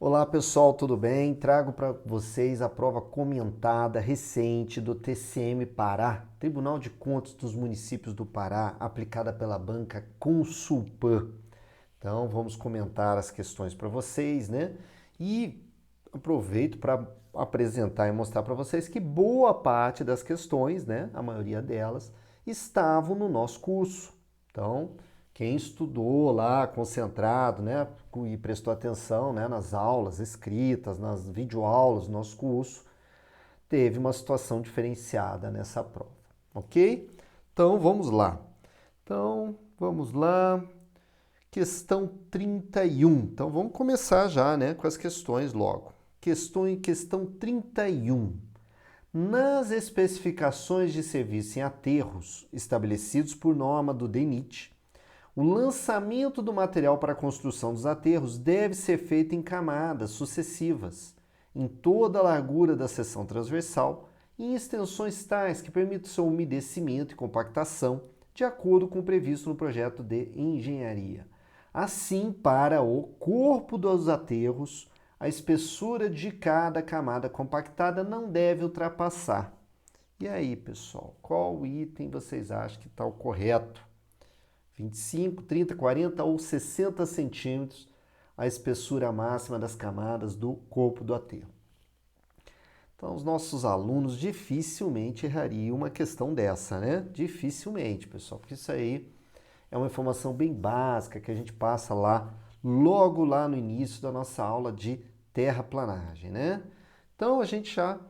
Olá pessoal, tudo bem? Trago para vocês a prova comentada recente do TCM Pará, Tribunal de Contas dos Municípios do Pará, aplicada pela banca Consulpan. Então vamos comentar as questões para vocês, né? E aproveito para apresentar e mostrar para vocês que boa parte das questões, né, a maioria delas, estavam no nosso curso. Então, quem estudou lá concentrado, né, e prestou atenção, né, nas aulas escritas, nas videoaulas do nosso curso, teve uma situação diferenciada nessa prova, ok? Então, vamos lá. Então, vamos lá. Questão 31. Então, vamos começar já, né, com as questões logo. Questão 31. Nas especificações de serviço em aterros estabelecidos por norma do DENIT, o lançamento do material para a construção dos aterros deve ser feito em camadas sucessivas, em toda a largura da seção transversal e em extensões tais que permitam seu umedecimento e compactação, de acordo com o previsto no projeto de engenharia. Assim, para o corpo dos aterros, a espessura de cada camada compactada não deve ultrapassar. E aí, pessoal, qual item vocês acham que está o correto? 25, 30, 40 ou 60 centímetros a espessura máxima das camadas do corpo do aterro. Então, os nossos alunos dificilmente errariam uma questão dessa, né? Dificilmente, pessoal, porque isso aí é uma informação bem básica que a gente passa lá, logo lá no início da nossa aula de terraplanagem, né? Então, a gente já,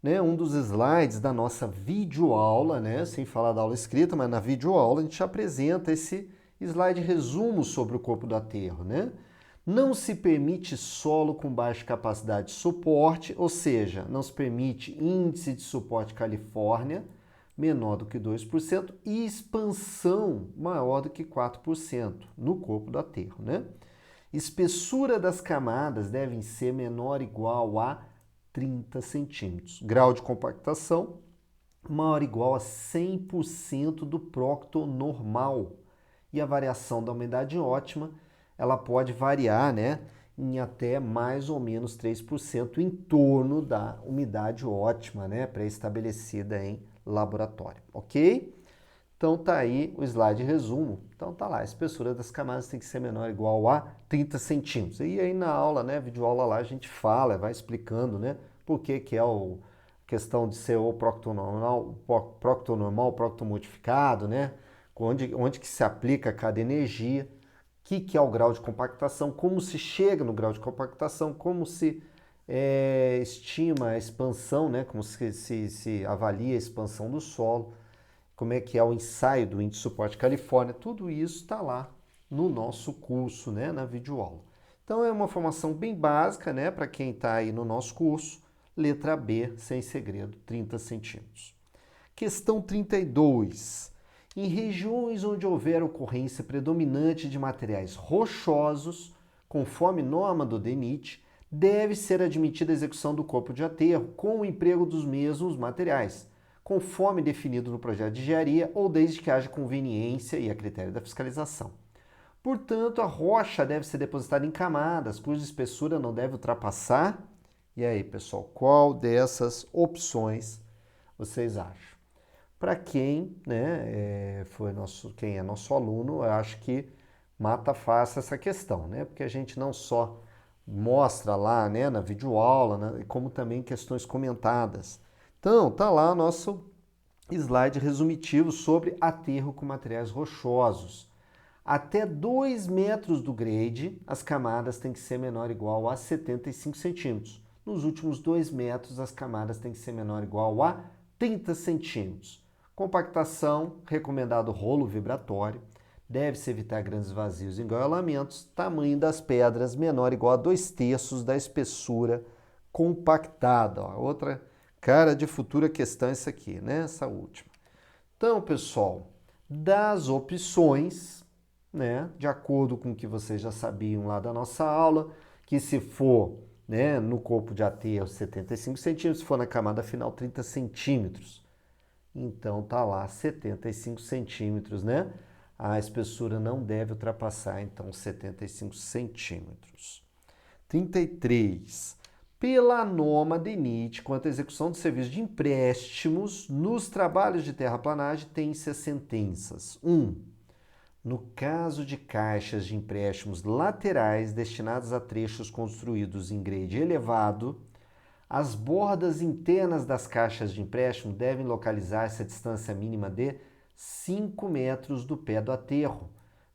né, um dos slides da nossa videoaula, né, sem falar da aula escrita, mas na videoaula a gente apresenta esse slide resumo sobre o corpo do aterro, né? Não se permite solo com baixa capacidade de suporte, ou seja, não se permite índice de suporte Califórnia menor do que 2% e expansão maior do que 4% no corpo do aterro, né? Espessura das camadas devem ser menor ou igual a 30 centímetros. Grau de compactação maior ou igual a 100% do prócto normal. E a variação da umidade ótima, ela pode variar, né, em até mais ou menos 3% em torno da umidade ótima, né, pré-estabelecida em laboratório, ok? Então tá aí o slide resumo. Então tá lá, a espessura das camadas tem que ser menor ou igual a 30 centímetros. E aí na aula, né, videoaula lá, a gente fala, vai explicando, né, por que é a questão de ser o proctonormal, proctomodificado, né, onde que se aplica cada energia, o que é o grau de compactação, como se chega no grau de compactação, como se estima a expansão, né, como se avalia a expansão do solo, como é que é o ensaio do índice de suporte Califórnia, tudo isso está lá no nosso curso, né, na videoaula. Então é uma formação bem básica, né, para quem está aí no nosso curso, letra B, sem segredo, 30 centímetros. Questão 32. Em regiões onde houver ocorrência predominante de materiais rochosos, conforme norma do DENIT, deve ser admitida a execução do corpo de aterro com o emprego dos mesmos materiais, conforme definido no projeto de engenharia ou desde que haja conveniência e a critério da fiscalização. Portanto, a rocha deve ser depositada em camadas, cuja espessura não deve ultrapassar. E aí, pessoal, qual dessas opções vocês acham? Para quem, né, quem é nosso aluno, eu acho que mata fácil essa questão, né? Porque a gente não só mostra lá, né, na videoaula, né, como também questões comentadas. Então, tá lá nosso slide resumitivo sobre aterro com materiais rochosos. Até 2 metros do grade, as camadas têm que ser menor ou igual a 75 centímetros. Nos últimos 2 metros, as camadas têm que ser menor ou igual a 30 centímetros. Compactação, recomendado rolo vibratório. Deve-se evitar grandes vazios e engaiolamentos. Tamanho das pedras menor ou igual a 2/3 da espessura compactada. Ó, outra cara de futura questão essa aqui, né? Essa última. Então, pessoal, das opções, né, de acordo com o que vocês já sabiam lá da nossa aula, que se for, né, no corpo de aterro 75 centímetros, se for na camada final 30 centímetros. Então tá lá 75 centímetros, né? A espessura não deve ultrapassar, então, 75 centímetros. 33. Pela norma DENIT, quanto à execução do serviço de empréstimos nos trabalhos de terraplanagem, tem-se as sentenças. 1. No caso de caixas de empréstimos laterais destinadas a trechos construídos em grade elevado, as bordas internas das caixas de empréstimo devem localizar-se a distância mínima de 5 metros do pé do aterro,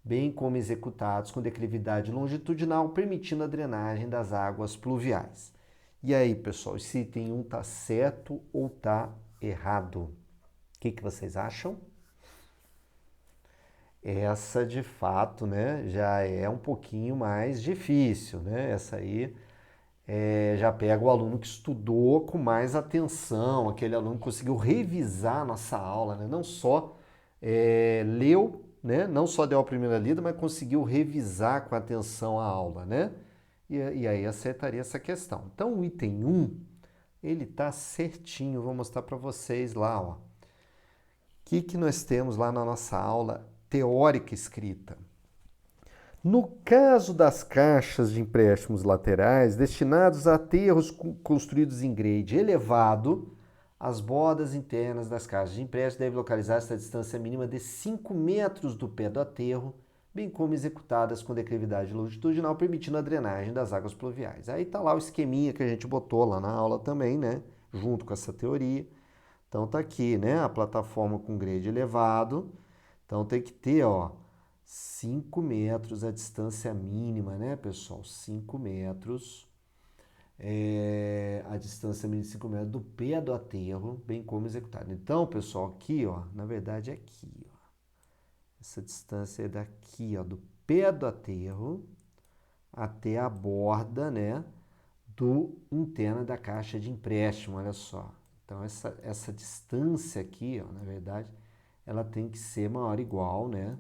bem como executados com declividade longitudinal, permitindo a drenagem das águas pluviais. E aí, pessoal, esse item 1 está certo ou está errado? O que vocês acham? Essa, de fato, né, já é um pouquinho mais difícil, né? Essa aí já pega o aluno que estudou com mais atenção, aquele aluno que conseguiu revisar a nossa aula, né? Não só leu, né? Não só deu a primeira lida, mas conseguiu revisar com atenção a aula, né? E aí acertaria essa questão. Então, o item 1, ele está certinho. Vou mostrar para vocês lá, ó. O que nós temos lá na nossa aula teórica escrita? No caso das caixas de empréstimos laterais destinados a aterros construídos em grade elevado, as bordas internas das caixas de empréstimo devem localizar-se a distância mínima de 5 metros do pé do aterro, bem como executadas com declividade longitudinal, permitindo a drenagem das águas pluviais. Aí está lá o esqueminha que a gente botou lá na aula também, né? Junto com essa teoria. Então está aqui, né? A plataforma com grade elevado. Então tem que ter, ó, 5 metros a distância mínima, né, pessoal? 5 metros. A distância mínima de 5 metros do pé do aterro, bem como executado. Então, pessoal, aqui, ó, na verdade é aqui, ó. Essa distância é daqui, ó, do pé do aterro até a borda, né, do interna da caixa de empréstimo, olha só. Então, essa distância aqui, ó, na verdade, ela tem que ser maior ou igual, né,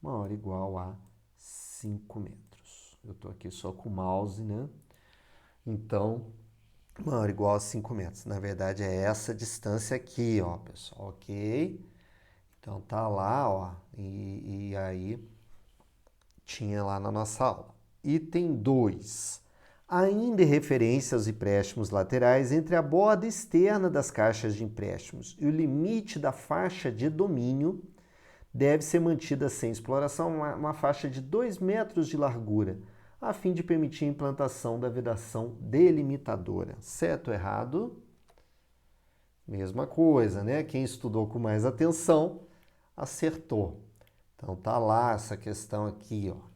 maior ou igual a 5 metros. Eu estou aqui só com o mouse, né? Então, maior ou igual a 5 metros. Na verdade, é essa distância aqui, ó, pessoal, ok? Então, tá lá, ó, e aí tinha lá na nossa aula. Item 2. Ainda em referência aos empréstimos laterais, entre a borda externa das caixas de empréstimos e o limite da faixa de domínio, deve ser mantida sem exploração uma faixa de 2 metros de largura, a fim de permitir a implantação da vedação delimitadora. Certo ou errado? Mesma coisa, né? Quem estudou com mais atenção, acertou. Então tá lá essa questão aqui, ó.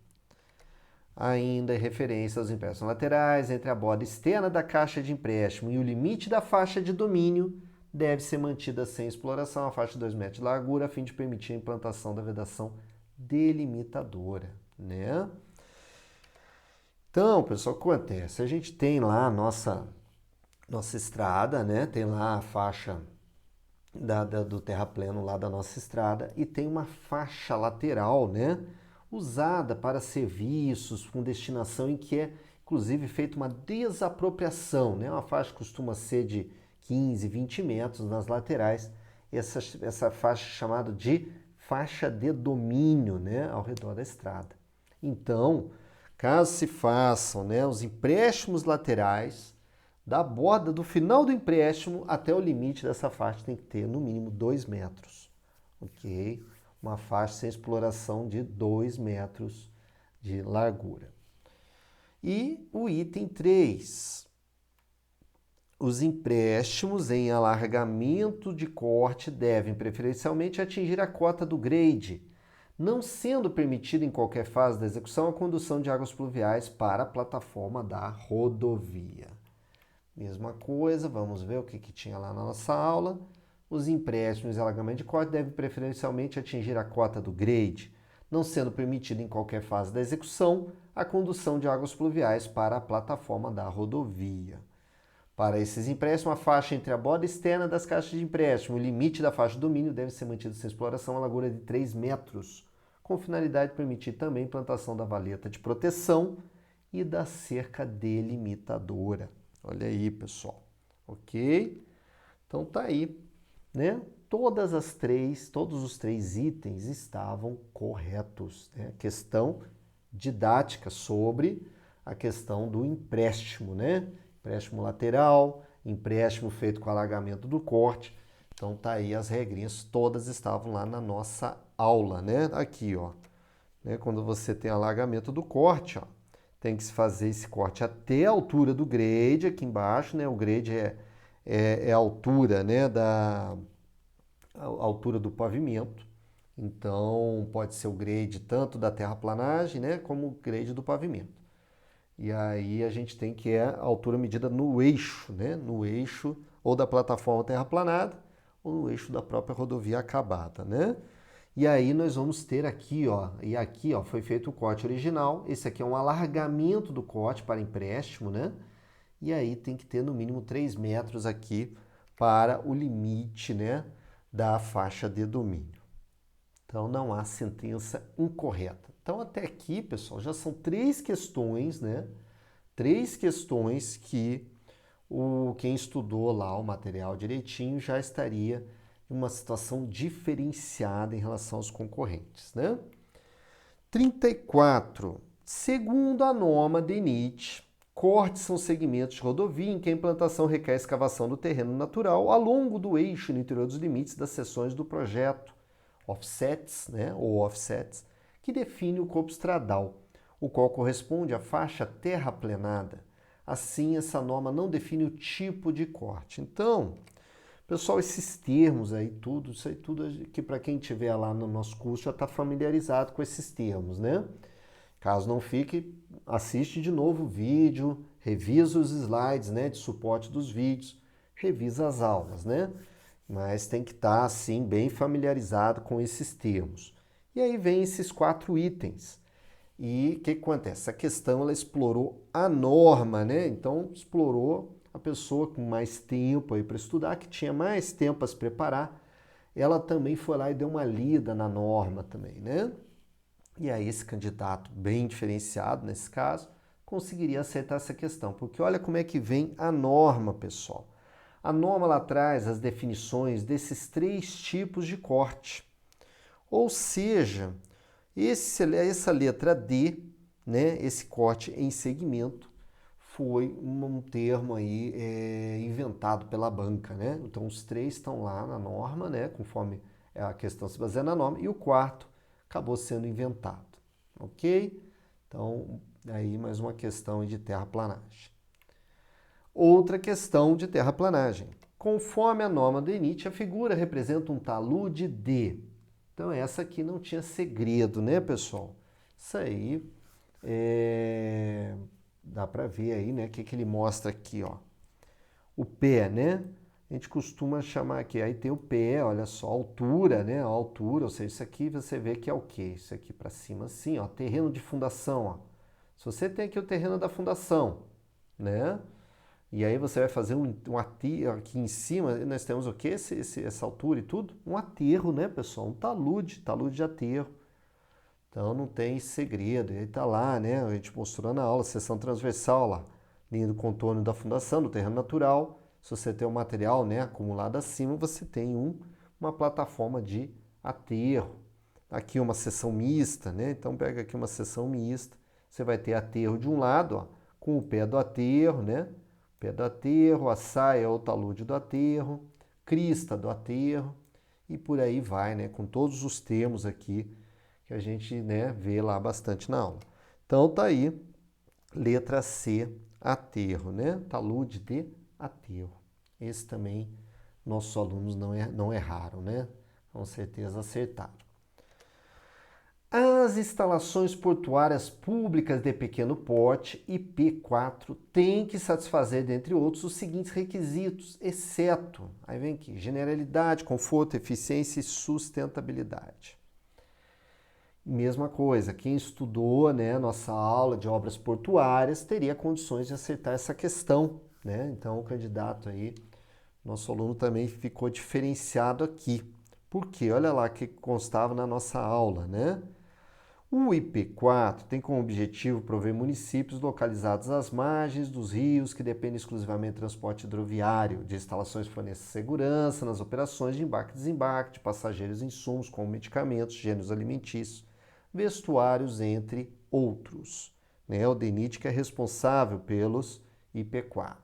Ainda em referência aos empréstimos laterais, entre a borda externa da caixa de empréstimo e o limite da faixa de domínio, deve ser mantida sem exploração a faixa de 2 metros de largura, a fim de permitir a implantação da vedação delimitadora, né? Então, pessoal, o que acontece? A gente tem lá a nossa estrada, né? Tem lá a faixa do terrapleno lá da nossa estrada e tem uma faixa lateral, né? Usada para serviços com destinação em que é, inclusive, feita uma desapropriação, né? Uma faixa que costuma ser de 15, 20 metros nas laterais. Essa faixa é chamada de faixa de domínio, né? Ao redor da estrada. Então, caso se façam, né, os empréstimos laterais, da borda do final do empréstimo até o limite dessa faixa tem que ter no mínimo 2 metros, ok? Uma faixa sem exploração de 2 metros de largura. E o item 3, os empréstimos em alargamento de corte devem preferencialmente atingir a cota do grade, não sendo permitida em qualquer fase da execução a condução de águas pluviais para a plataforma da rodovia. Mesma coisa, vamos ver o que tinha lá na nossa aula. Os empréstimos e alargamento de corte devem preferencialmente atingir a cota do grade, não sendo permitida em qualquer fase da execução a condução de águas pluviais para a plataforma da rodovia. Para esses empréstimos, a faixa entre a borda externa das caixas de empréstimo e o limite da faixa de domínio deve ser mantido sem exploração a largura de 3 metros, com finalidade de permitir também a implantação da valeta de proteção e da cerca delimitadora. Olha aí, pessoal. Ok? Então tá aí, né? Todos os três itens estavam corretos, né? Questão didática sobre a questão do empréstimo, né? Empréstimo lateral, empréstimo feito com alargamento do corte. Então tá aí as regrinhas, todas estavam lá na nossa aula, né? Aqui, ó. Né? Quando você tem alargamento do corte, ó, tem que se fazer esse corte até a altura do grade aqui embaixo, né? O grade é a altura, né, a altura do pavimento. Então, pode ser o grade tanto da terraplanagem, né, como o grade do pavimento. E aí a gente tem que a altura medida no eixo, né, no eixo ou da plataforma terraplanada ou no eixo da própria rodovia acabada, né? E aí nós vamos ter aqui, ó, e aqui, ó, foi feito o corte original. Esse aqui é um alargamento do corte para empréstimo, né? E aí tem que ter no mínimo 3 metros aqui para o limite, né, da faixa de domínio. Então não há sentença incorreta. Então até aqui, pessoal, já são 3 questões, né? 3 questões que quem estudou lá o material direitinho já estaria em uma situação diferenciada em relação aos concorrentes, né? 34. Segundo a norma DENIT, cortes são segmentos de rodovia em que a implantação requer a escavação do terreno natural ao longo do eixo no interior dos limites das seções do projeto, offsets, né, ou offsets, que define o corpo estradal, o qual corresponde à faixa terraplenada. Assim, essa norma não define o tipo de corte. Então, pessoal, esses termos aí, tudo, isso aí tudo que para quem estiver lá no nosso curso já está familiarizado com esses termos, né? Caso não fique, assiste de novo o vídeo, revisa os slides, né, de suporte dos vídeos, revisa as aulas, né? Mas tem que estar, assim, bem familiarizado com esses termos. E aí vem esses 4 itens. E o que acontece? Essa questão ela explorou a norma, né? Então, explorou a pessoa com mais tempo aí para estudar, que tinha mais tempo para se preparar. Ela também foi lá e deu uma lida na norma também, né? E aí esse candidato bem diferenciado nesse caso conseguiria acertar essa questão, porque olha como é que vem a norma, pessoal. A norma lá traz as definições desses 3 tipos de corte. Ou seja, essa letra D, né, esse corte em segmento, foi um termo aí inventado pela banca, né? Então os 3 estão lá na norma, né, conforme a questão se baseia na norma, e o quarto acabou sendo inventado, ok? Então, aí mais uma questão de terraplanagem. Outra questão de terraplanagem. Conforme a norma do DENIT, a figura representa um talude de. Então, essa aqui não tinha segredo, né, pessoal? Isso aí dá para ver aí, né, o que ele mostra aqui, ó. O pé, né? A gente costuma chamar aqui, aí tem o pé, olha só, a altura, né? A altura, ou seja, isso aqui você vê que é o quê? Isso aqui para cima assim, ó, terreno de fundação, ó. Se você tem aqui o terreno da fundação, né? E aí você vai fazer um aterro aqui em cima, nós temos o quê? Essa altura e tudo? Um aterro, né, pessoal? Um talude de aterro. Então não tem segredo. E aí tá lá, né? A gente mostrou na aula, seção transversal lá, linha do contorno da fundação, do terreno natural. Se você tem um material, né, acumulado acima, você tem uma plataforma de aterro. Aqui uma seção mista, né? Então pega aqui uma seção mista. Você vai ter aterro de um lado, ó, com o pé do aterro, né? Pé do aterro, a saia ou talude do aterro, crista do aterro e por aí vai, né? Com todos os termos aqui que a gente, né, vê lá bastante na aula. Então tá aí, letra C, aterro, né? Talude de aterro. Esse também nossos alunos não erraram, né? Com certeza acertaram. As instalações portuárias públicas de pequeno porte, IP4, têm que satisfazer, dentre outros, os seguintes requisitos, exceto, aí vem aqui, generalidade, conforto, eficiência e sustentabilidade. Mesma coisa, quem estudou, né, nossa aula de obras portuárias teria condições de acertar essa questão, né? Então o candidato aí, nosso aluno também ficou diferenciado aqui. Por quê? Olha lá o que constava na nossa aula, né? O IP4 tem como objetivo prover municípios localizados às margens dos rios que dependem exclusivamente do transporte hidroviário, de instalações que forneçam segurança nas operações de embarque e desembarque de passageiros e insumos como medicamentos, gêneros alimentícios, vestuários, entre outros. né? O DENIT que é responsável pelos IP4.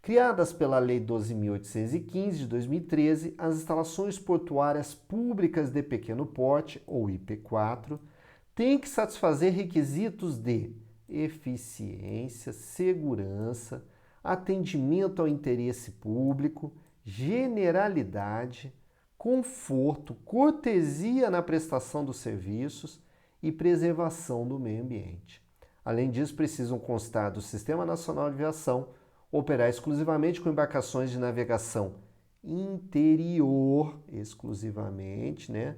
Criadas pela Lei 12.815 de 2013, as instalações portuárias públicas de pequeno porte, ou IP4, têm que satisfazer requisitos de eficiência, segurança, atendimento ao interesse público, generalidade, conforto, cortesia na prestação dos serviços e preservação do meio ambiente. Além disso, precisam constar do Sistema Nacional de Aviação, operar exclusivamente com embarcações de navegação interior, exclusivamente, né?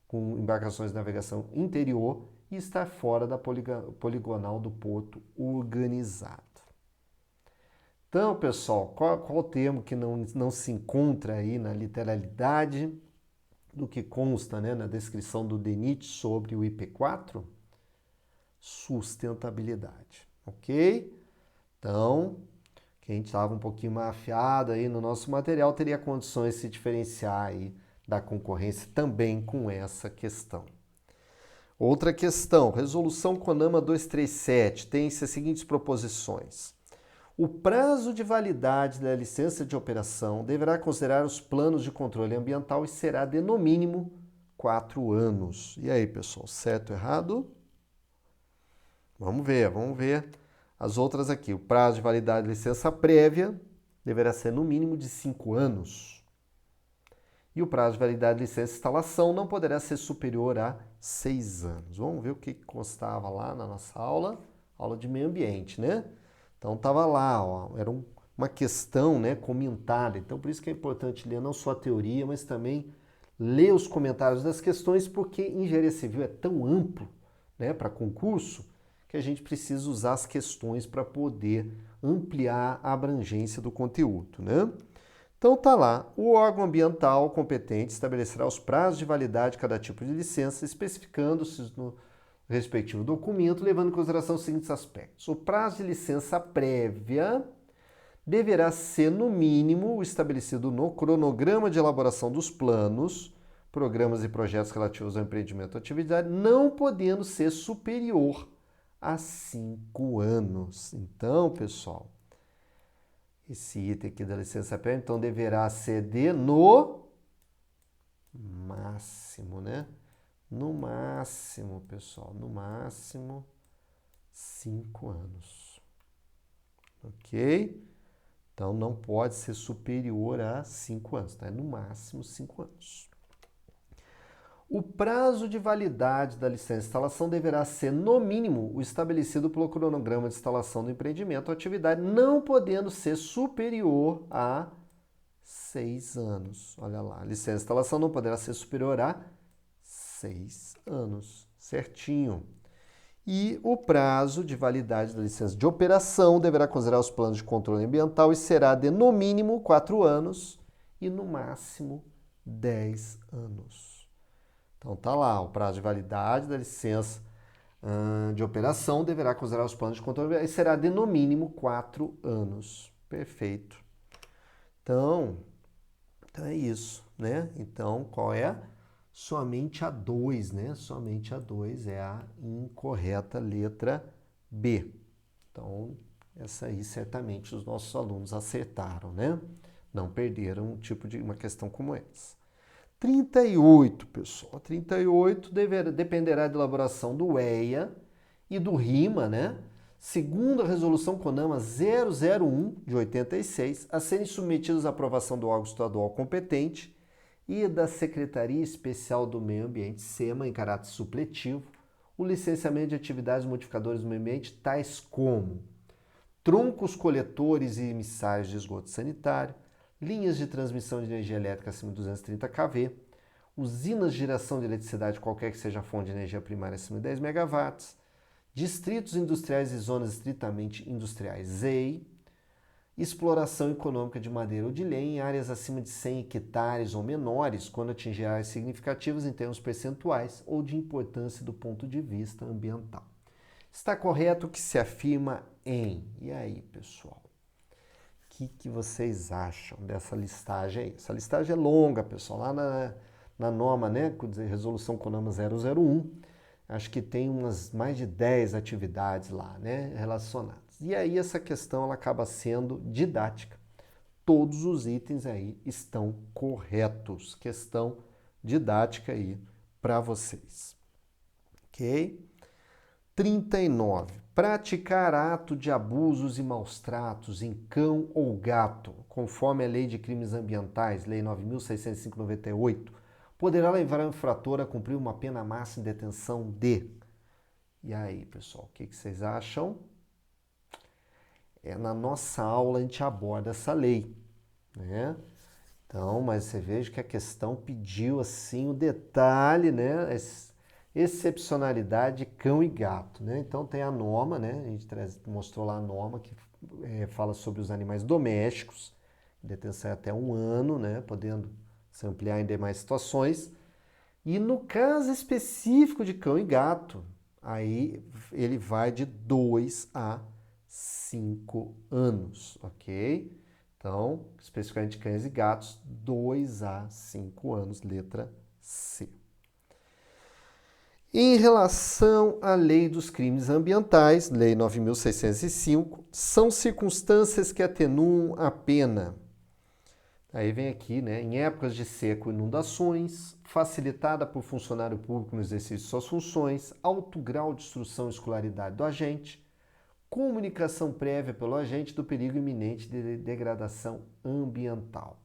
Com embarcações de navegação interior e estar fora da poligonal do porto organizado. Então, pessoal, qual o termo que não se encontra aí na literalidade do que consta, né, na descrição do DENIT sobre o IP4? Sustentabilidade, ok? Então, quem estava um pouquinho mais afiado aí no nosso material teria condições de se diferenciar aí da concorrência também com essa questão. Outra questão, Resolução CONAMA 237, tem-se as seguintes proposições. O prazo de validade da licença de operação deverá considerar os planos de controle ambiental e será de, no mínimo, 4 anos. E aí, pessoal, certo ou errado? Vamos ver. As outras aqui, o prazo de validade da licença prévia deverá ser no mínimo de 5 anos. E o prazo de validade da licença de instalação não poderá ser superior a 6 anos. Vamos ver o que constava lá na nossa aula de meio ambiente, né? Então estava lá, ó, era uma questão, né, comentada. Então por isso que é importante ler não só a teoria, mas também ler os comentários das questões, porque engenharia civil é tão amplo, né, para concurso, que a gente precisa usar as questões para poder ampliar a abrangência do conteúdo, né? Então tá lá, o órgão ambiental competente estabelecerá os prazos de validade de cada tipo de licença, especificando-se no respectivo documento, levando em consideração os seguintes aspectos. O prazo de licença prévia deverá ser, no mínimo, o estabelecido no cronograma de elaboração dos planos, programas e projetos relativos ao empreendimento ou atividade, não podendo ser superior a 5 anos. Então, pessoal, esse item aqui da licença prévia, então, deverá ser de no máximo, né? No máximo, pessoal, no máximo 5 anos. Ok? Então, não pode ser superior a 5 anos, tá? É no máximo 5 anos. O prazo de validade da licença de instalação deverá ser, no mínimo, o estabelecido pelo cronograma de instalação do empreendimento ou atividade, não podendo ser superior a 6 anos. Olha lá, a licença de instalação não poderá ser superior a 6 anos, certinho. E o prazo de validade da licença de operação deverá considerar os planos de controle ambiental e será de, no mínimo, 4 anos e, no máximo, 10 anos. Então tá lá, o prazo de validade da licença de operação deverá considerar os planos de controle e será de no mínimo 4 anos. Perfeito. Então é isso, né? Então qual é? Somente a 2, né? Somente a 2 é a incorreta letra B. Então essa aí certamente os nossos alunos acertaram, né? Não perderam um tipo de uma questão como essa. 38, pessoal. 38 dependerá da elaboração do EIA e do RIMA, né? Segundo a resolução CONAMA 001 de 86, a serem submetidos à aprovação do órgão estadual competente e da Secretaria Especial do Meio Ambiente, SEMA, em caráter supletivo, o licenciamento de atividades modificadoras do meio ambiente, tais como troncos coletores e emissários de esgoto sanitário, linhas de transmissão de energia elétrica acima de 230 kV, usinas de geração de eletricidade, qualquer que seja a fonte de energia primária acima de 10 MW, distritos industriais e zonas estritamente industriais, ZEI, exploração econômica de madeira ou de lenha em áreas acima de 100 hectares ou menores, quando atingir áreas significativas em termos percentuais ou de importância do ponto de vista ambiental. Está correto o que se afirma em... E aí, pessoal? O que vocês acham dessa listagem aí? Essa listagem é longa, pessoal. Lá na norma, né, Resolução CONAMA 001, Acho que tem mais de 10 atividades lá, né, relacionadas. E aí essa questão ela acaba sendo didática. Todos os itens aí estão corretos. Questão didática aí para vocês. Ok? 39. Praticar ato de abusos e maus tratos em cão ou gato, conforme a Lei de Crimes Ambientais, Lei 9.605/98, poderá levar o infrator a cumprir uma pena máxima de detenção de... E aí, pessoal, o que vocês acham? Na nossa aula a gente aborda essa lei, né? Então, mas você veja que a questão pediu assim o detalhe, né? Excepcionalidade cão e gato, né? Então tem a norma, né? A gente mostrou lá a norma que fala sobre os animais domésticos, detenção é até 1 ano, né? Podendo se ampliar em demais situações. E no caso específico de cão e gato, aí ele vai de 2 a 5 anos, ok? Então, especificamente cães e gatos, 2 a 5 anos, letra C. Em relação à lei dos crimes ambientais, Lei 9.605, são circunstâncias que atenuam a pena. Aí vem aqui, né? Em épocas de seca ou inundações, facilitada por funcionário público no exercício de suas funções, alto grau de instrução e escolaridade do agente, comunicação prévia pelo agente do perigo iminente de degradação ambiental.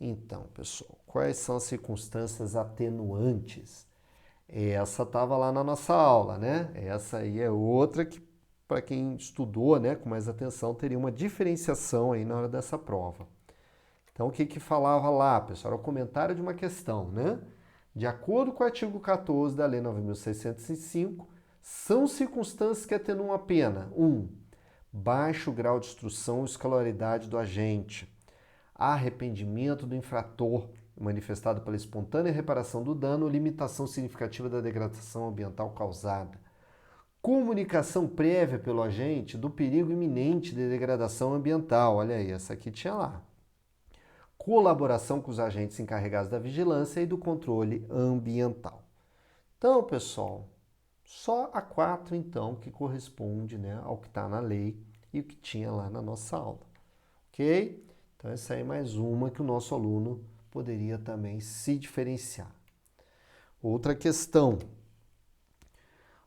Então, pessoal, quais são as circunstâncias atenuantes? Essa estava lá na nossa aula, né? Essa aí é outra que, para quem estudou, né, com mais atenção, teria uma diferenciação aí na hora dessa prova. Então, o que falava lá, pessoal? Era o comentário de uma questão, né? De acordo com o artigo 14 da Lei 9.605, são circunstâncias que atenuam a pena. 1. Baixo grau de instrução ou escolaridade do agente. Arrependimento do infrator, manifestado pela espontânea reparação do dano ou limitação significativa da degradação ambiental causada. Comunicação prévia pelo agente do perigo iminente de degradação ambiental. Olha aí, essa aqui tinha lá. Colaboração com os agentes encarregados da vigilância e do controle ambiental. Então, pessoal, só a 4, então, que corresponde, né, ao que está na lei e o que tinha lá na nossa aula. Ok? Então, essa aí é mais uma que o nosso aluno poderia também se diferenciar. Outra questão.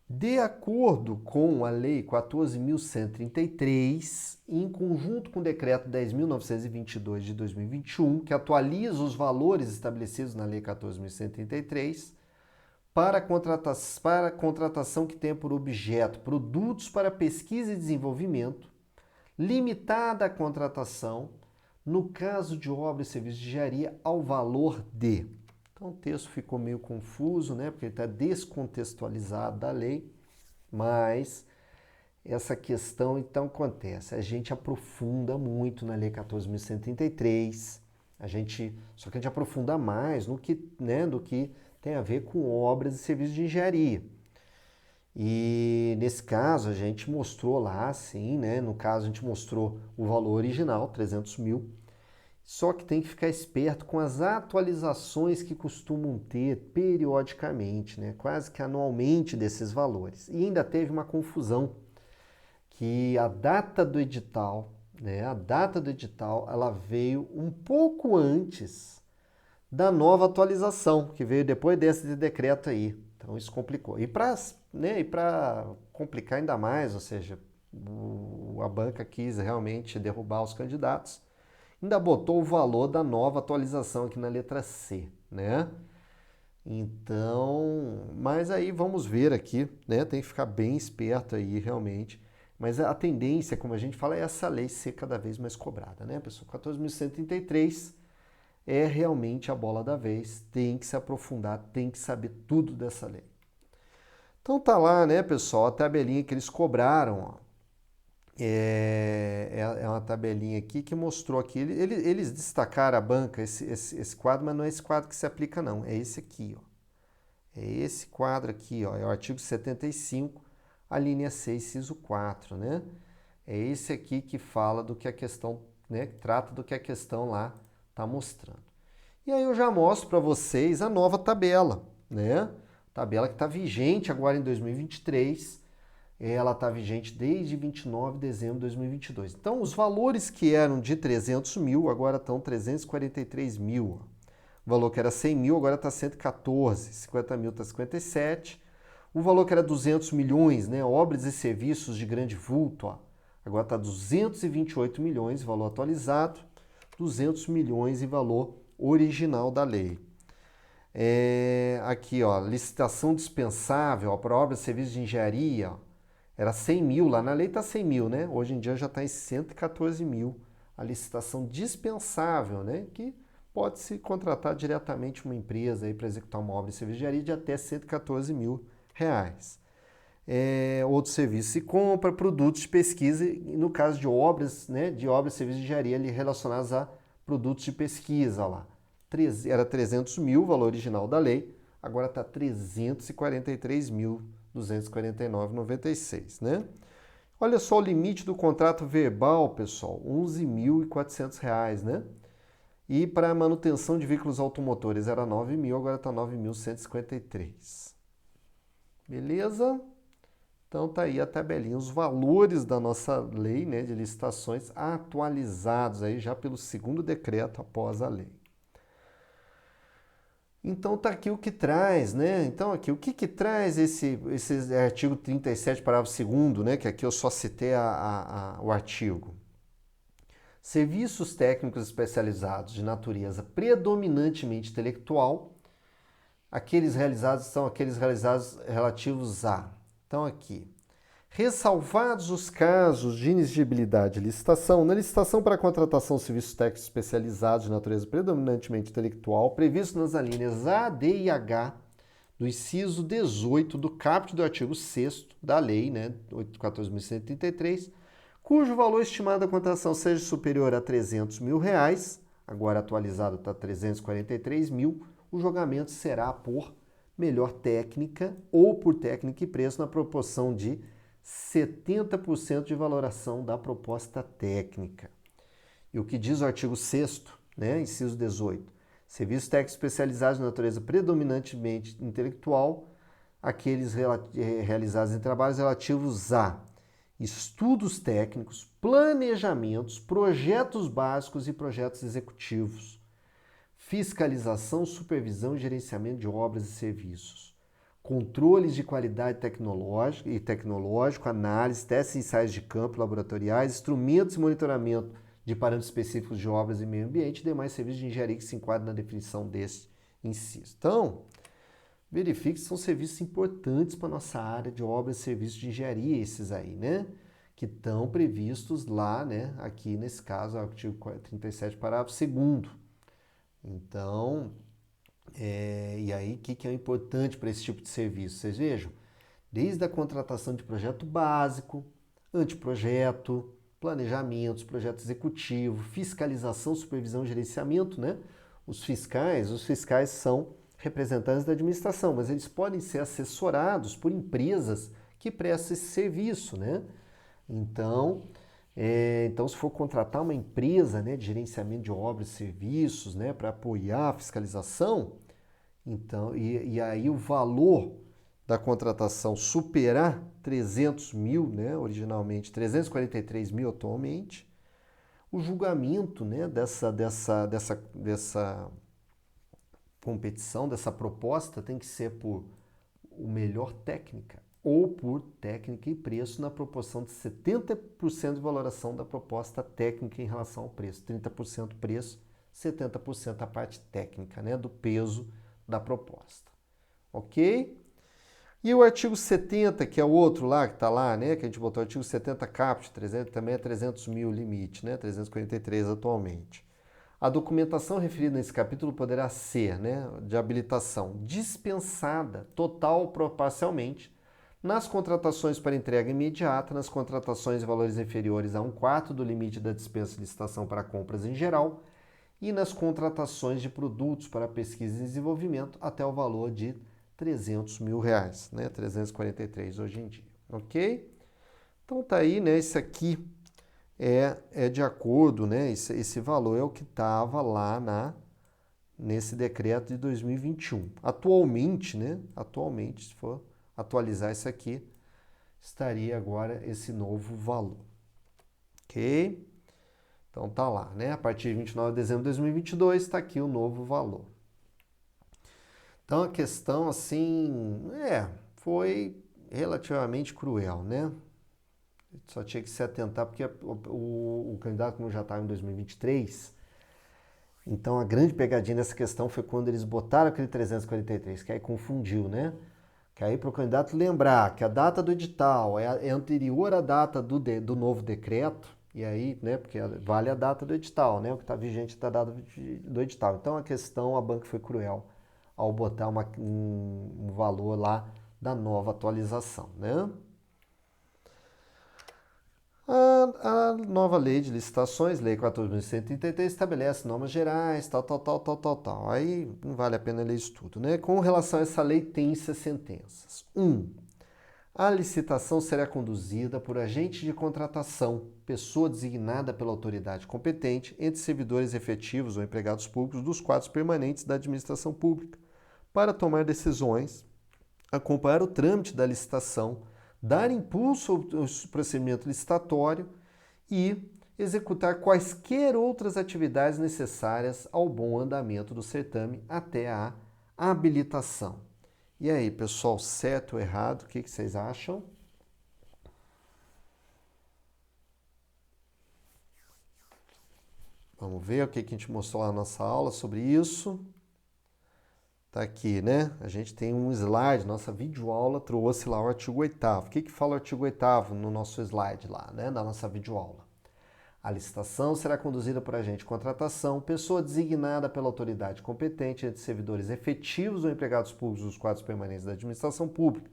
De acordo com a Lei 14.133, em conjunto com o Decreto 10.922 de 2021, que atualiza os valores estabelecidos na Lei 14.133, para contratação que tenha por objeto produtos para pesquisa e desenvolvimento, limitada a contratação, no caso de obra e serviço de engenharia, ao valor de... Então o texto ficou meio confuso, né? Porque ele está descontextualizado da lei, mas essa questão então acontece. A gente aprofunda muito na Lei 14.133, só que a gente aprofunda mais no que, né, do que tem a ver com obras e serviços de engenharia. E nesse caso a gente mostrou lá, sim, né? No caso a gente mostrou o valor original, 300 mil, só que tem que ficar esperto com as atualizações que costumam ter periodicamente, né? Quase que anualmente desses valores. E ainda teve uma confusão, que a data do edital, né? A data do edital, ela veio um pouco antes da nova atualização, que veio depois desse decreto aí. Então isso complicou. E para complicar ainda mais, ou seja, a banca quis realmente derrubar os candidatos, ainda botou o valor da nova atualização aqui na letra C, né? Então, mas aí vamos ver aqui, né? Tem que ficar bem esperto aí realmente. Mas a tendência, como a gente fala, é essa lei ser cada vez mais cobrada, né, pessoal? 14.133 é realmente a bola da vez, tem que se aprofundar, tem que saber tudo dessa lei. Então tá lá, né, pessoal, a tabelinha que eles cobraram, ó. É uma tabelinha aqui que mostrou aqui, eles destacaram a banca, esse quadro, mas não é esse quadro que se aplica não, é esse aqui, ó. É esse quadro aqui, ó, é o artigo 75, a linha 6, inciso 4, né? É esse aqui que fala do que a questão, né, que trata do que a questão lá está mostrando. E aí eu já mostro para vocês a nova tabela, né? tabela que está vigente agora em 2023, ela está vigente desde 29 de dezembro de 2022. Então, os valores que eram de 300 mil, agora estão 343 mil. O valor que era 100 mil, agora está 114. 50 mil está 57. O valor que era 200 milhões, né, obras e serviços de grande vulto, ó, agora está 228 milhões, valor atualizado, 200 milhões em valor original da lei. Aqui, ó, licitação dispensável para obras e serviços de engenharia, ó, era 100 mil, lá na lei está 100 mil, né? Hoje em dia já está em 114 mil. A licitação dispensável, né? Que pode-se contratar diretamente uma empresa para executar uma obra de serviço de engenharia de até 114 mil reais. Outros serviços se compra, produtos de pesquisa, e no caso de obras, né? De obras e serviços de engenharia ali relacionados a produtos de pesquisa lá. Era 300 mil, valor original da lei, agora está 343 mil. 249,96, né? Olha só o limite do contrato verbal, pessoal, R$ 11.400, né? E para manutenção de veículos automotores era 9 mil, agora está 9.153. Beleza? Então tá aí a tabelinha, os valores da nossa lei, né, de licitações atualizados aí já pelo segundo decreto após a lei. Então tá aqui o que traz, né? Então aqui, o que traz esse artigo 37, parágrafo 2º, né? Que aqui eu só citei o artigo. Serviços técnicos especializados de natureza predominantemente intelectual, são aqueles realizados relativos a. Então aqui, ressalvados os casos de inexigibilidade de licitação, na licitação para a contratação de serviços técnicos especializados de natureza predominantemente intelectual, previsto nas alíneas A, D e H do inciso 18 do caput do artigo 6º da Lei, né, 14.133, cujo valor estimado da contratação seja superior a 300 mil reais, agora atualizado está 343 mil, o julgamento será por melhor técnica ou por técnica e preço na proporção de 70% de valoração da proposta técnica. E o que diz o artigo 6º, né, inciso 18, serviços técnicos especializados de natureza predominantemente intelectual, aqueles realizados em trabalhos relativos a estudos técnicos, planejamentos, projetos básicos e projetos executivos, fiscalização, supervisão e gerenciamento de obras e serviços, controles de qualidade tecnológico, análise, testes e ensaios de campo laboratoriais, instrumentos e monitoramento de parâmetros específicos de obras e meio ambiente e demais serviços de engenharia que se enquadram na definição deste inciso. Então, verifique que são serviços importantes para a nossa área de obras e serviços de engenharia, esses aí, né? Que estão previstos lá, né? Aqui nesse caso, artigo 37, parágrafo 2º. Então, e aí, o que é importante para esse tipo de serviço? Vocês vejam, desde a contratação de projeto básico, anteprojeto, planejamentos, projeto executivo, fiscalização, supervisão e gerenciamento, né? Os fiscais são representantes da administração, mas eles podem ser assessorados por empresas que prestam esse serviço, né? Então, se for contratar uma empresa, né, de gerenciamento de obras e serviços, né, para apoiar a fiscalização, então, e aí o valor da contratação superar 300 mil, né, originalmente 343 mil atualmente, o julgamento, né, dessa competição, dessa proposta, tem que ser por o melhor técnica ou por técnica e preço na proporção de 70% de valoração da proposta técnica em relação ao preço, 30% preço, 70% a parte técnica, né, do peso da proposta. Ok? E o artigo 70, que é o outro lá, que está lá, né, que a gente botou o artigo 70 caput, 300, também é 300 mil limite, né, 343 atualmente. A documentação referida nesse capítulo poderá ser, né, de habilitação dispensada, total ou parcialmente, nas contratações para entrega imediata, nas contratações de valores inferiores a 1/4 do limite da dispensa de licitação para compras em geral e nas contratações de produtos para pesquisa e desenvolvimento até o valor de 300 mil reais, né? 343 hoje em dia, ok? Então tá aí, né? Esse aqui é de acordo, né? Esse valor é o que estava lá nesse decreto de 2021. Atualmente, né? Atualmente, se for atualizar isso aqui, estaria agora esse novo valor. Ok? Então tá lá, né? A partir de 29 de dezembro de 2022 está aqui o novo valor. Então a questão assim, foi relativamente cruel, né? Só tinha que se atentar porque o candidato, como já estava em 2023, então a grande pegadinha dessa questão foi quando eles botaram aquele 343, que aí confundiu, né? Que aí para o candidato lembrar que a data do edital é anterior à data do novo decreto, e aí, né, porque vale a data do edital, né, o que está vigente da data do edital. Então a banca foi cruel ao botar um valor lá da nova atualização, né? A nova lei de licitações, Lei 14.133, estabelece normas gerais, tal. Aí não vale a pena ler isso tudo, né? Com relação a essa lei, tem-se as sentenças. 1. A licitação será conduzida por agente de contratação, pessoa designada pela autoridade competente, entre servidores efetivos ou empregados públicos dos quadros permanentes da administração pública, para tomar decisões, acompanhar o trâmite da licitação, dar impulso ao procedimento licitatório e executar quaisquer outras atividades necessárias ao bom andamento do certame até a habilitação. E aí, pessoal, certo ou errado? O que vocês acham? Vamos ver o que a gente mostrou lá na nossa aula sobre isso. Tá aqui, né? A gente tem um slide, nossa videoaula trouxe lá o artigo 8º. O que fala o artigo 8º no nosso slide lá, né? Na nossa videoaula. A licitação será conduzida por agente de contratação, pessoa designada pela autoridade competente entre servidores efetivos ou empregados públicos dos quadros permanentes da administração pública,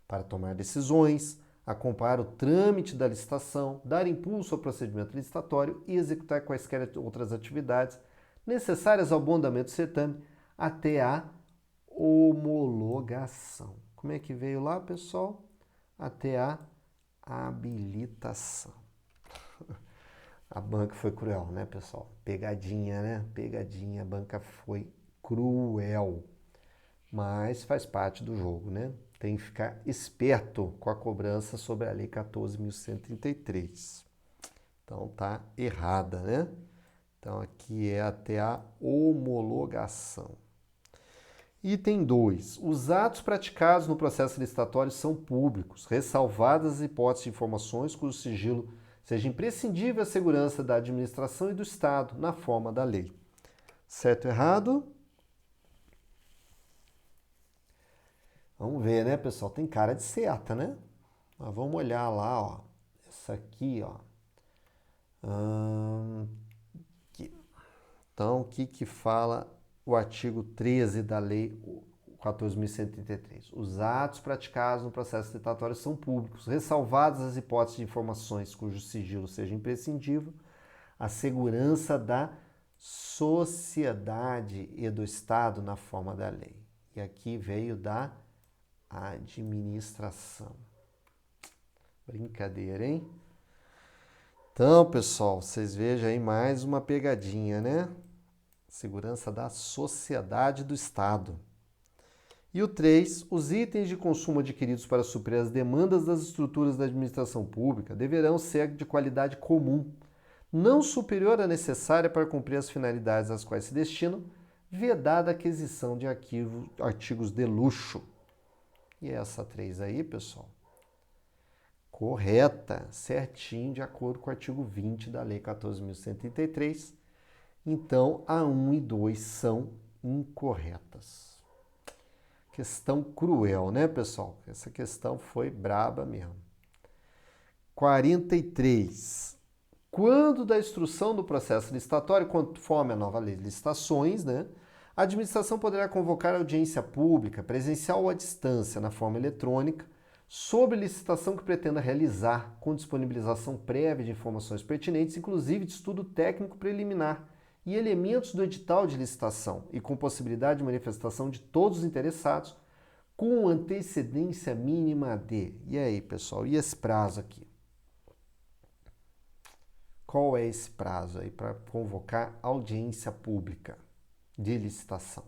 para tomar decisões, acompanhar o trâmite da licitação, dar impulso ao procedimento licitatório e executar quaisquer outras atividades necessárias ao bom andamento do certame até a homologação. Como é que veio lá, pessoal? Até a habilitação. A banca foi cruel, né, pessoal? Pegadinha, né? Pegadinha, a banca foi cruel. Mas faz parte do jogo, né? Tem que ficar esperto com a cobrança sobre a Lei 14.133. Então tá errada, né? Então aqui é até a homologação. Item 2. Os atos praticados no processo licitatório são públicos, ressalvadas as hipóteses de informações cujo sigilo seja imprescindível à segurança da administração e do Estado, na forma da lei. Certo ou errado? Vamos ver, né, pessoal? Tem cara de certa, né? Mas vamos olhar lá, ó. Essa aqui, ó. Aqui. Então, o que fala o artigo 13 da lei 14.133? Os atos praticados no processo licitatório são públicos, ressalvadas as hipóteses de informações cujo sigilo seja imprescindível, a segurança da sociedade e do Estado na forma da lei. E aqui veio da administração. Brincadeira, hein? Então, pessoal, vocês vejam aí mais uma pegadinha, né? Segurança da sociedade e do Estado. E o 3, os itens de consumo adquiridos para suprir as demandas das estruturas da administração pública deverão ser de qualidade comum, não superior à necessária para cumprir as finalidades às quais se destinam, vedada a aquisição de artigos de luxo. E essa 3 aí, pessoal, correta, certinho, de acordo com o artigo 20 da Lei 14.133. Então, a 1 e 2 são incorretas. Questão cruel, né, pessoal? Essa questão foi braba mesmo. 43. Quando da instrução do processo licitatório, conforme a nova lei de licitações, né, a administração poderá convocar audiência pública, presencial ou à distância, na forma eletrônica, sobre licitação que pretenda realizar, com disponibilização prévia de informações pertinentes, inclusive de estudo técnico preliminar, e elementos do edital de licitação, e com possibilidade de manifestação de todos os interessados, com antecedência mínima de... E aí, pessoal, e esse prazo aqui? Qual é esse prazo aí para convocar audiência pública? de licitação.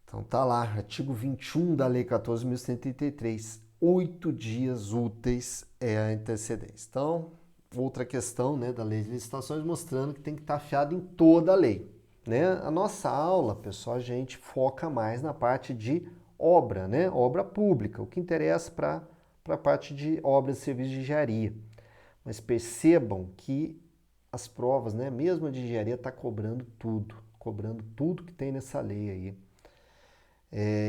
Então tá lá, artigo 21 da Lei 14.133, 8 dias úteis é a antecedência. Então, outra questão, né, da Lei de Licitações mostrando que tem que estar afiado em toda a lei, né? A nossa aula, pessoal, a gente foca mais na parte de obra, né? Obra pública, o que interessa para a parte de obras e serviços de engenharia. Mas percebam que as provas, né, mesmo a de engenharia, está cobrando tudo que tem nessa lei aí.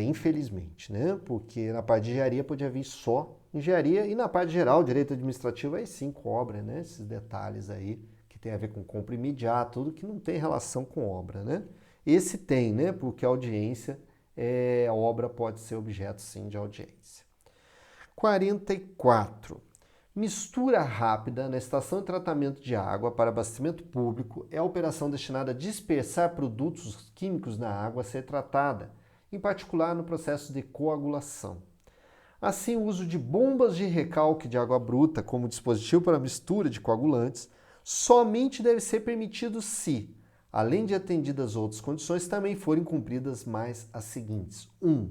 Infelizmente, né? Porque na parte de engenharia podia vir só engenharia e na parte geral, direito administrativo, aí sim cobra, né? Esses detalhes aí que tem a ver com compra imediata, tudo que não tem relação com obra, né? Esse tem, né? Porque a audiência, a obra pode ser objeto sim de audiência. 44. Mistura rápida na estação de tratamento de água para abastecimento público é a operação destinada a dispersar produtos químicos na água a ser tratada, em particular no processo de coagulação. Assim, o uso de bombas de recalque de água bruta como dispositivo para mistura de coagulantes somente deve ser permitido se, além de atendidas outras condições, também forem cumpridas mais as seguintes. 1.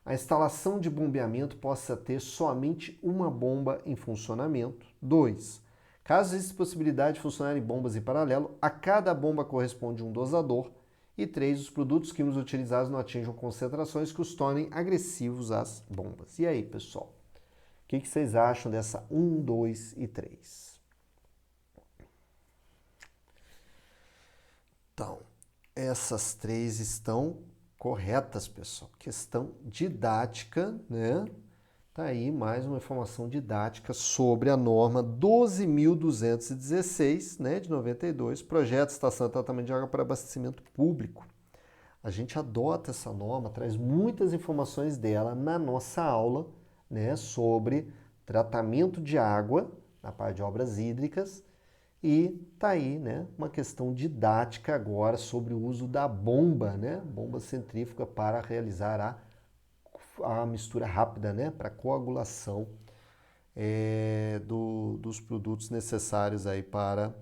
A instalação de bombeamento possa ter somente uma bomba em funcionamento. 2. Caso exista possibilidade de funcionarem bombas em paralelo, a cada bomba corresponde um dosador. E 3. Os produtos químicos utilizados não atinjam concentrações que os tornem agressivos às bombas. E aí, pessoal? O que vocês acham dessa 1, 2 e 3? Então, essas três estão corretas, pessoal. Questão didática, né? Tá aí mais uma informação didática sobre a norma 12.216, né, de 92, projeto de estação de tratamento de água para abastecimento público. A gente adota essa norma, traz muitas informações dela na nossa aula, né, sobre tratamento de água, na parte de obras hídricas, e tá aí, né, uma questão didática agora sobre o uso da bomba, né, bomba centrífuga para realizar a mistura rápida, né, para coagulação dos produtos necessários aí para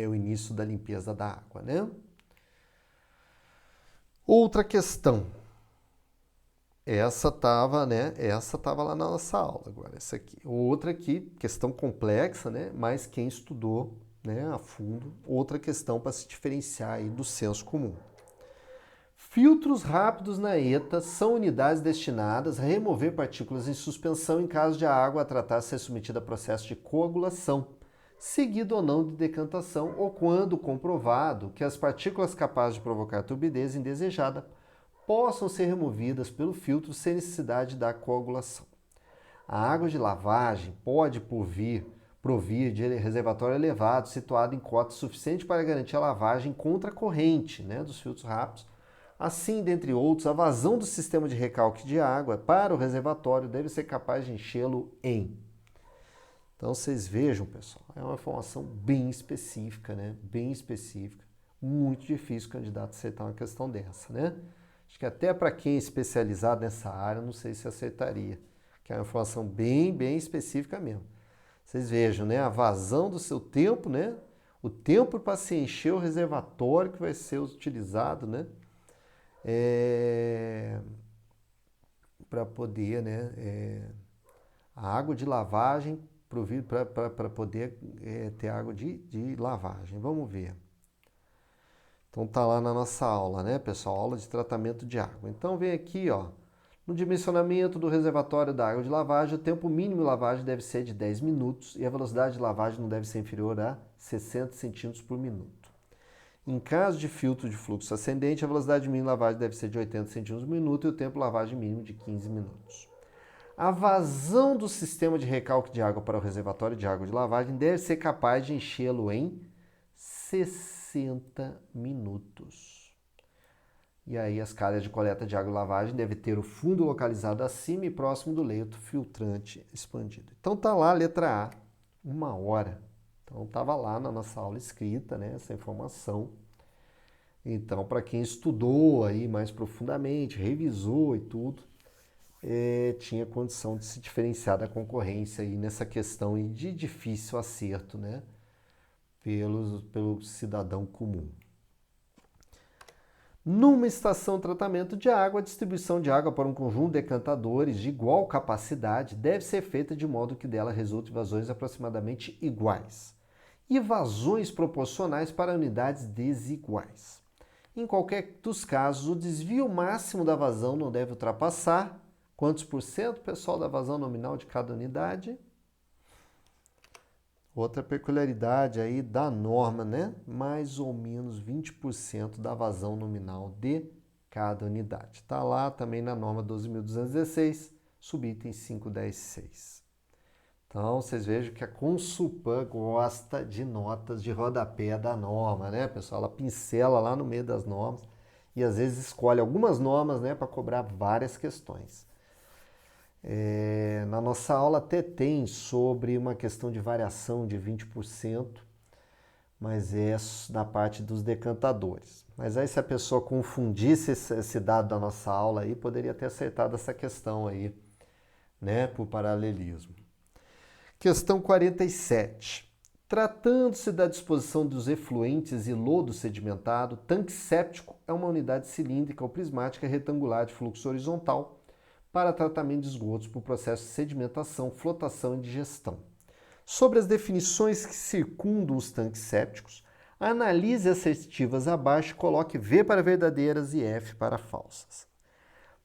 o início da limpeza da água, né? Outra questão. Essa estava, né? Essa estava lá na nossa aula agora, essa aqui. Outra aqui, questão complexa, né? Mas quem estudou, né, a fundo, outra questão para se diferenciar aí do senso comum. Filtros rápidos na ETA são unidades destinadas a remover partículas em suspensão em caso de a água a tratar ser submetida a processo de coagulação, seguido ou não de decantação, ou quando comprovado que as partículas capazes de provocar turbidez indesejada possam ser removidas pelo filtro sem necessidade da coagulação. A água de lavagem pode provir de reservatório elevado, situado em cota suficiente para garantir a lavagem contra a corrente, né, dos filtros rápidos. Assim, dentre outros, a vazão do sistema de recalque de água para o reservatório deve ser capaz de enchê-lo em. Então, vocês vejam, pessoal, é uma informação bem específica, né? Bem específica. Muito difícil o candidato aceitar uma questão dessa, né? Acho que até para quem é especializado nessa área, não sei se aceitaria, que é uma informação bem específica mesmo. Vocês vejam, né? A vazão do seu tempo, né? O tempo para se encher o reservatório que vai ser utilizado, né? Para poder, né? A água de lavagem para poder ter água de lavagem. Vamos ver. Então tá lá na nossa aula, né, pessoal? Aula de tratamento de água. Então vem aqui, ó. No dimensionamento do reservatório da água de lavagem, o tempo mínimo de lavagem deve ser de 10 minutos e a velocidade de lavagem não deve ser inferior a 60 centímetros por minuto. Em caso de filtro de fluxo ascendente, a velocidade mínima de lavagem deve ser de 80 centímetros por minuto e o tempo de lavagem mínimo de 15 minutos. A vazão do sistema de recalque de água para o reservatório de água de lavagem deve ser capaz de enchê-lo em 60 minutos. E aí as calhas de coleta de água e lavagem devem ter o fundo localizado acima e próximo do leito filtrante expandido. Então tá lá a letra A, 1 hora. Então estava lá na nossa aula escrita, né, essa informação. Então, para quem estudou aí mais profundamente, revisou e tudo, tinha condição de se diferenciar da concorrência aí nessa questão aí de difícil acerto, né? pelo cidadão comum. Numa estação de tratamento de água, a distribuição de água para um conjunto de decantadores de igual capacidade deve ser feita de modo que dela resulte vazões aproximadamente iguais e vazões proporcionais para unidades desiguais. Em qualquer dos casos, o desvio máximo da vazão não deve ultrapassar quantos por cento, pessoal, da vazão nominal de cada unidade? Outra peculiaridade aí da norma, né? Mais ou menos 20% da vazão nominal de cada unidade. Está lá também na norma 12.216, subitem 5.10.6. Então, vocês vejam que a Consulpan gosta de notas de rodapé da norma, né, pessoal? Ela pincela lá no meio das normas e às vezes escolhe algumas normas, né, para cobrar várias questões. Na nossa aula até tem sobre uma questão de variação de 20%, mas é na parte dos decantadores. Mas aí se a pessoa confundisse esse dado da nossa aula aí, poderia ter acertado essa questão aí, né, por paralelismo. Questão 47. Tratando-se da disposição dos efluentes e lodo sedimentado, tanque séptico é uma unidade cilíndrica ou prismática retangular de fluxo horizontal para tratamento de esgotos por processo de sedimentação, flotação e digestão. Sobre as definições que circundam os tanques sépticos, analise as assertivas abaixo e coloque V para verdadeiras e F para falsas.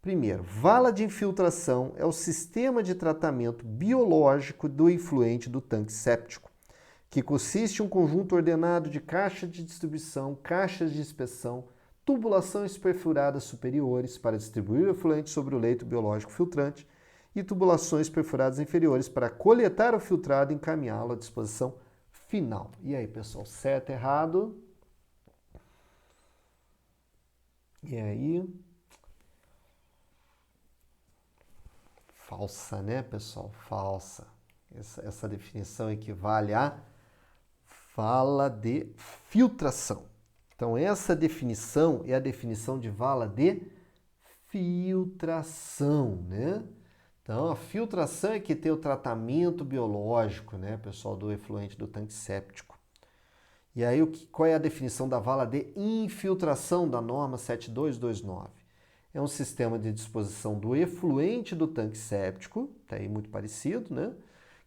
Primeiro, vala de infiltração é o sistema de tratamento biológico do efluente do tanque séptico, que consiste em um conjunto ordenado de caixas de distribuição, caixas de inspeção, tubulações perfuradas superiores para distribuir o efluente sobre o leito biológico filtrante e tubulações perfuradas inferiores para coletar o filtrado e encaminhá-lo à disposição final. E aí, pessoal, certo, errado? E aí? Falsa, né, pessoal? Falsa. Essa definição equivale a vala de filtração. Então, essa definição é a definição de vala de filtração, né? Então, a filtração é que tem o tratamento biológico, né, pessoal, do efluente do tanque séptico. E aí, qual é a definição da vala de infiltração da norma 7229? É um sistema de disposição do efluente do tanque séptico, tá aí muito parecido, né?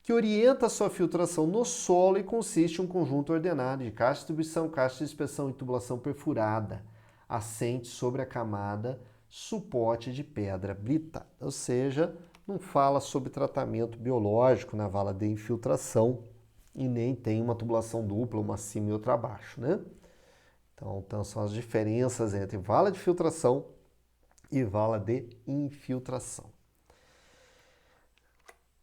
Que orienta a sua filtração no solo e consiste em um conjunto ordenado de caixa de distribuição, caixa de inspeção e tubulação perfurada, assente sobre a camada suporte de pedra britada. Ou seja, não fala sobre tratamento biológico na vala de infiltração e nem tem uma tubulação dupla, uma acima e outra abaixo, né? Então são as diferenças entre vala de filtração e vala de infiltração.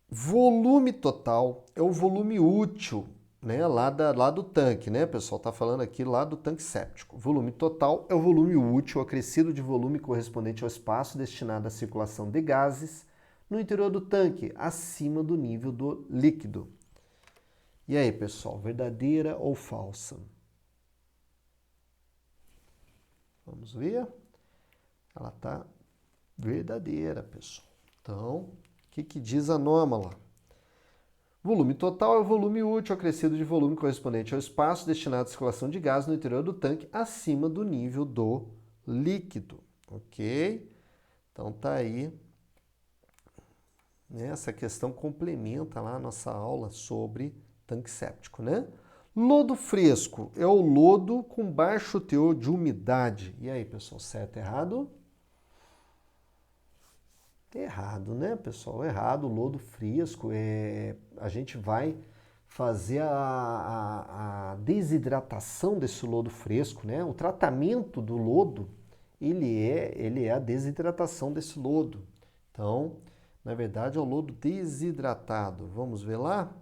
Volume total é o volume útil, né, lá do tanque, né, pessoal? Tá falando aqui lá do tanque séptico. Volume total é o volume útil acrescido de volume correspondente ao espaço destinado à circulação de gases no interior do tanque, acima do nível do líquido. E aí, pessoal, verdadeira ou falsa? Vamos ver? Ela tá verdadeira, pessoal. Então, o que diz a norma lá? Volume total é o volume útil acrescido de volume correspondente ao espaço destinado à circulação de gás no interior do tanque acima do nível do líquido, ok? Então tá aí, né? Essa questão complementa lá a nossa aula sobre tanque séptico, né? Lodo fresco é o lodo com baixo teor de umidade. E aí, pessoal, certo, errado? Errado, né, pessoal? Errado. O lodo fresco a gente vai fazer a desidratação desse lodo fresco, né? O tratamento do lodo, ele é a desidratação desse lodo. Então, na verdade, é o lodo desidratado. Vamos ver lá?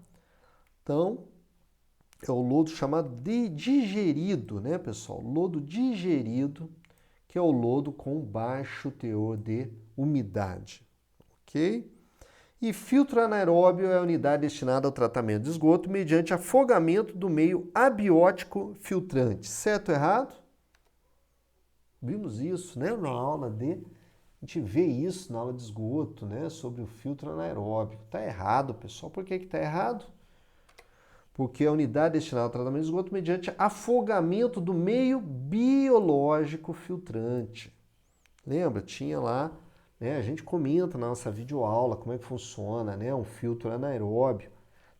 Então, é o lodo chamado de digerido, né, pessoal? Lodo digerido, que é o lodo com baixo teor de umidade, ok? E filtro anaeróbio é a unidade destinada ao tratamento de esgoto mediante afogamento do meio abiótico filtrante. Certo ou errado? Vimos isso, né, na aula a gente vê isso na aula de esgoto, né, sobre o filtro anaeróbio. Tá errado, pessoal. Por que tá errado? porque a unidade destinada ao tratamento de esgoto mediante afogamento do meio biológico filtrante. Lembra? Tinha lá, né, a gente comenta na nossa videoaula como é que funciona, né, um filtro anaeróbio.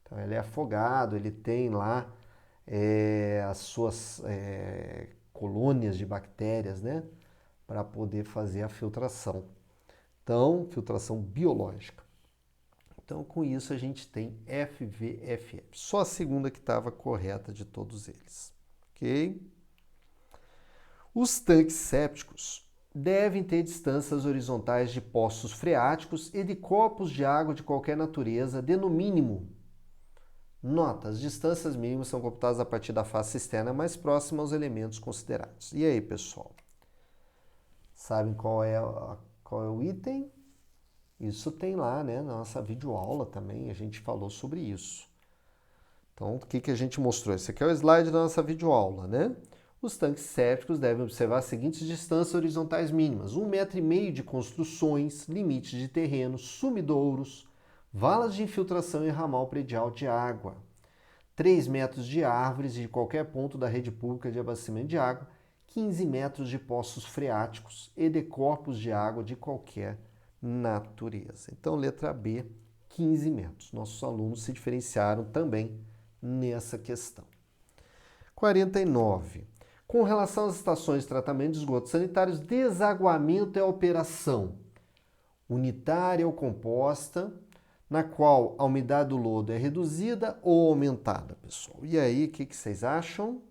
Então, ele é afogado, ele tem lá as suas colônias de bactérias, né, para poder fazer a filtração. Então, filtração biológica. Então, com isso, a gente tem FVFF. Só a segunda que estava correta de todos eles. Ok? Os tanques sépticos devem ter distâncias horizontais de poços freáticos e de corpos de água de qualquer natureza de, no mínimo, nota, as distâncias mínimas são computadas a partir da face externa mais próxima aos elementos considerados. E aí, pessoal? Sabem qual é o item? Isso tem lá, né, na nossa videoaula também, a gente falou sobre isso. Então, o que a gente mostrou? Esse aqui é o slide da nossa videoaula, né? Os tanques sépticos devem observar as seguintes distâncias horizontais mínimas: 1,5 m de construções, limites de terreno, sumidouros, valas de infiltração e ramal predial de água, 3 metros de árvores de qualquer ponto da rede pública de abastecimento de água, 15 metros de poços freáticos e de corpos de água de qualquer natureza. Então, letra B, 15 metros. Nossos alunos se diferenciaram também nessa questão. 49. Com relação às estações de tratamento de esgotos sanitários, desaguamento é a operação unitária ou composta, na qual a umidade do lodo é reduzida ou aumentada, pessoal. E aí, o que vocês acham?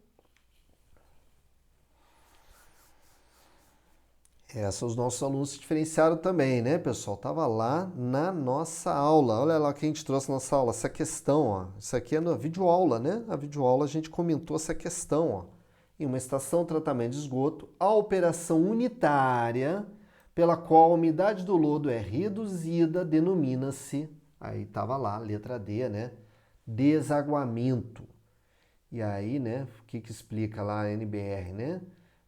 Essa os nossos alunos se diferenciaram também, né, pessoal? Estava lá na nossa aula. Olha lá o que a gente trouxe na nossa aula. Essa questão, ó. Isso aqui é na videoaula, né? A videoaula a gente comentou essa questão, ó. Em uma estação de tratamento de esgoto, a operação unitária pela qual a umidade do lodo é reduzida denomina-se, aí estava lá, letra D, né? Desaguamento. E aí, né, o que explica lá a NBR, né?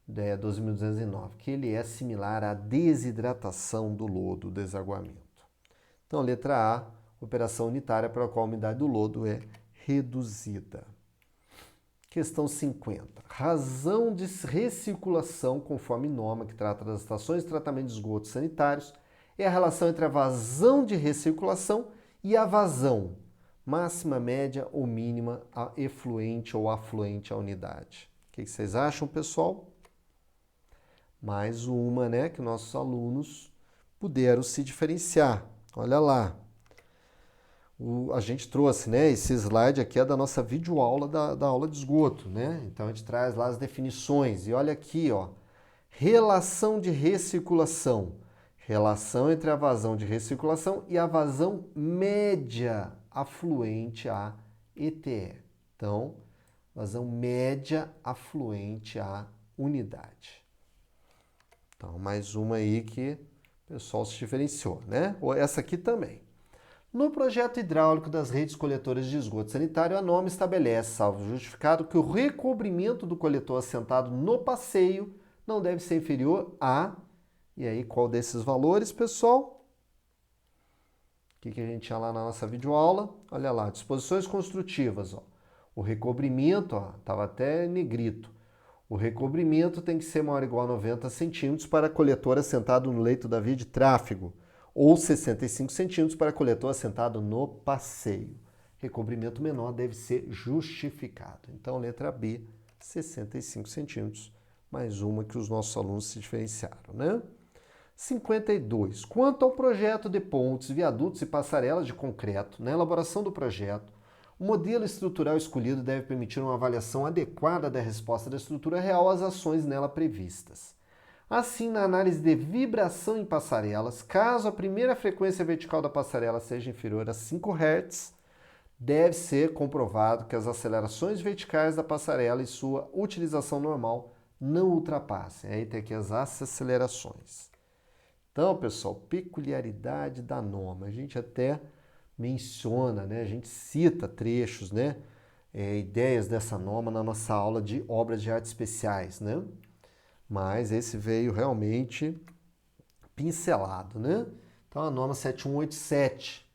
12.209, que ele é similar à desidratação do lodo, desaguamento. Então, letra A, operação unitária para a qual a umidade do lodo é reduzida. Questão 50. Razão de recirculação, conforme norma que trata das estações de tratamento de esgotos sanitários, é a relação entre a vazão de recirculação e a vazão, máxima, média ou mínima, efluente ou afluente à unidade. O que vocês acham, pessoal? Mais uma, né, que nossos alunos puderam se diferenciar. Olha lá. A gente trouxe, né, esse slide aqui é da nossa videoaula da aula de esgoto, né? Então a gente traz lá as definições. E olha aqui, ó. Relação de recirculação. Relação entre a vazão de recirculação e a vazão média afluente à ETE. Então, vazão média afluente à unidade. Então, mais uma aí que o pessoal se diferenciou, né? Essa aqui também. No projeto hidráulico das redes coletoras de esgoto sanitário, a norma estabelece, salvo justificado, que o recobrimento do coletor assentado no passeio não deve ser inferior a... E aí, qual desses valores, pessoal? O que a gente tinha lá na nossa videoaula? Olha lá, disposições construtivas. Ó. O recobrimento, estava até negrito. O recobrimento tem que ser maior ou igual a 90 centímetros para coletor assentado no leito da via de tráfego, ou 65 centímetros para coletor assentado no passeio. Recobrimento menor deve ser justificado. Então, letra B, 65 centímetros, mais uma que os nossos alunos se diferenciaram, né? 52. Quanto ao projeto de pontes, viadutos e passarelas de concreto, na elaboração do projeto, o modelo estrutural escolhido deve permitir uma avaliação adequada da resposta da estrutura real às ações nela previstas. Assim, na análise de vibração em passarelas, caso a primeira frequência vertical da passarela seja inferior a 5 Hz, deve ser comprovado que as acelerações verticais da passarela e sua utilização normal não ultrapassem. Aí tem aqui as acelerações. Então, pessoal, peculiaridade da norma. A gente até menciona, né? A gente cita trechos, né? Ideias dessa norma na nossa aula de obras de artes especiais, né? Mas esse veio realmente pincelado, né? Então, a norma 7187,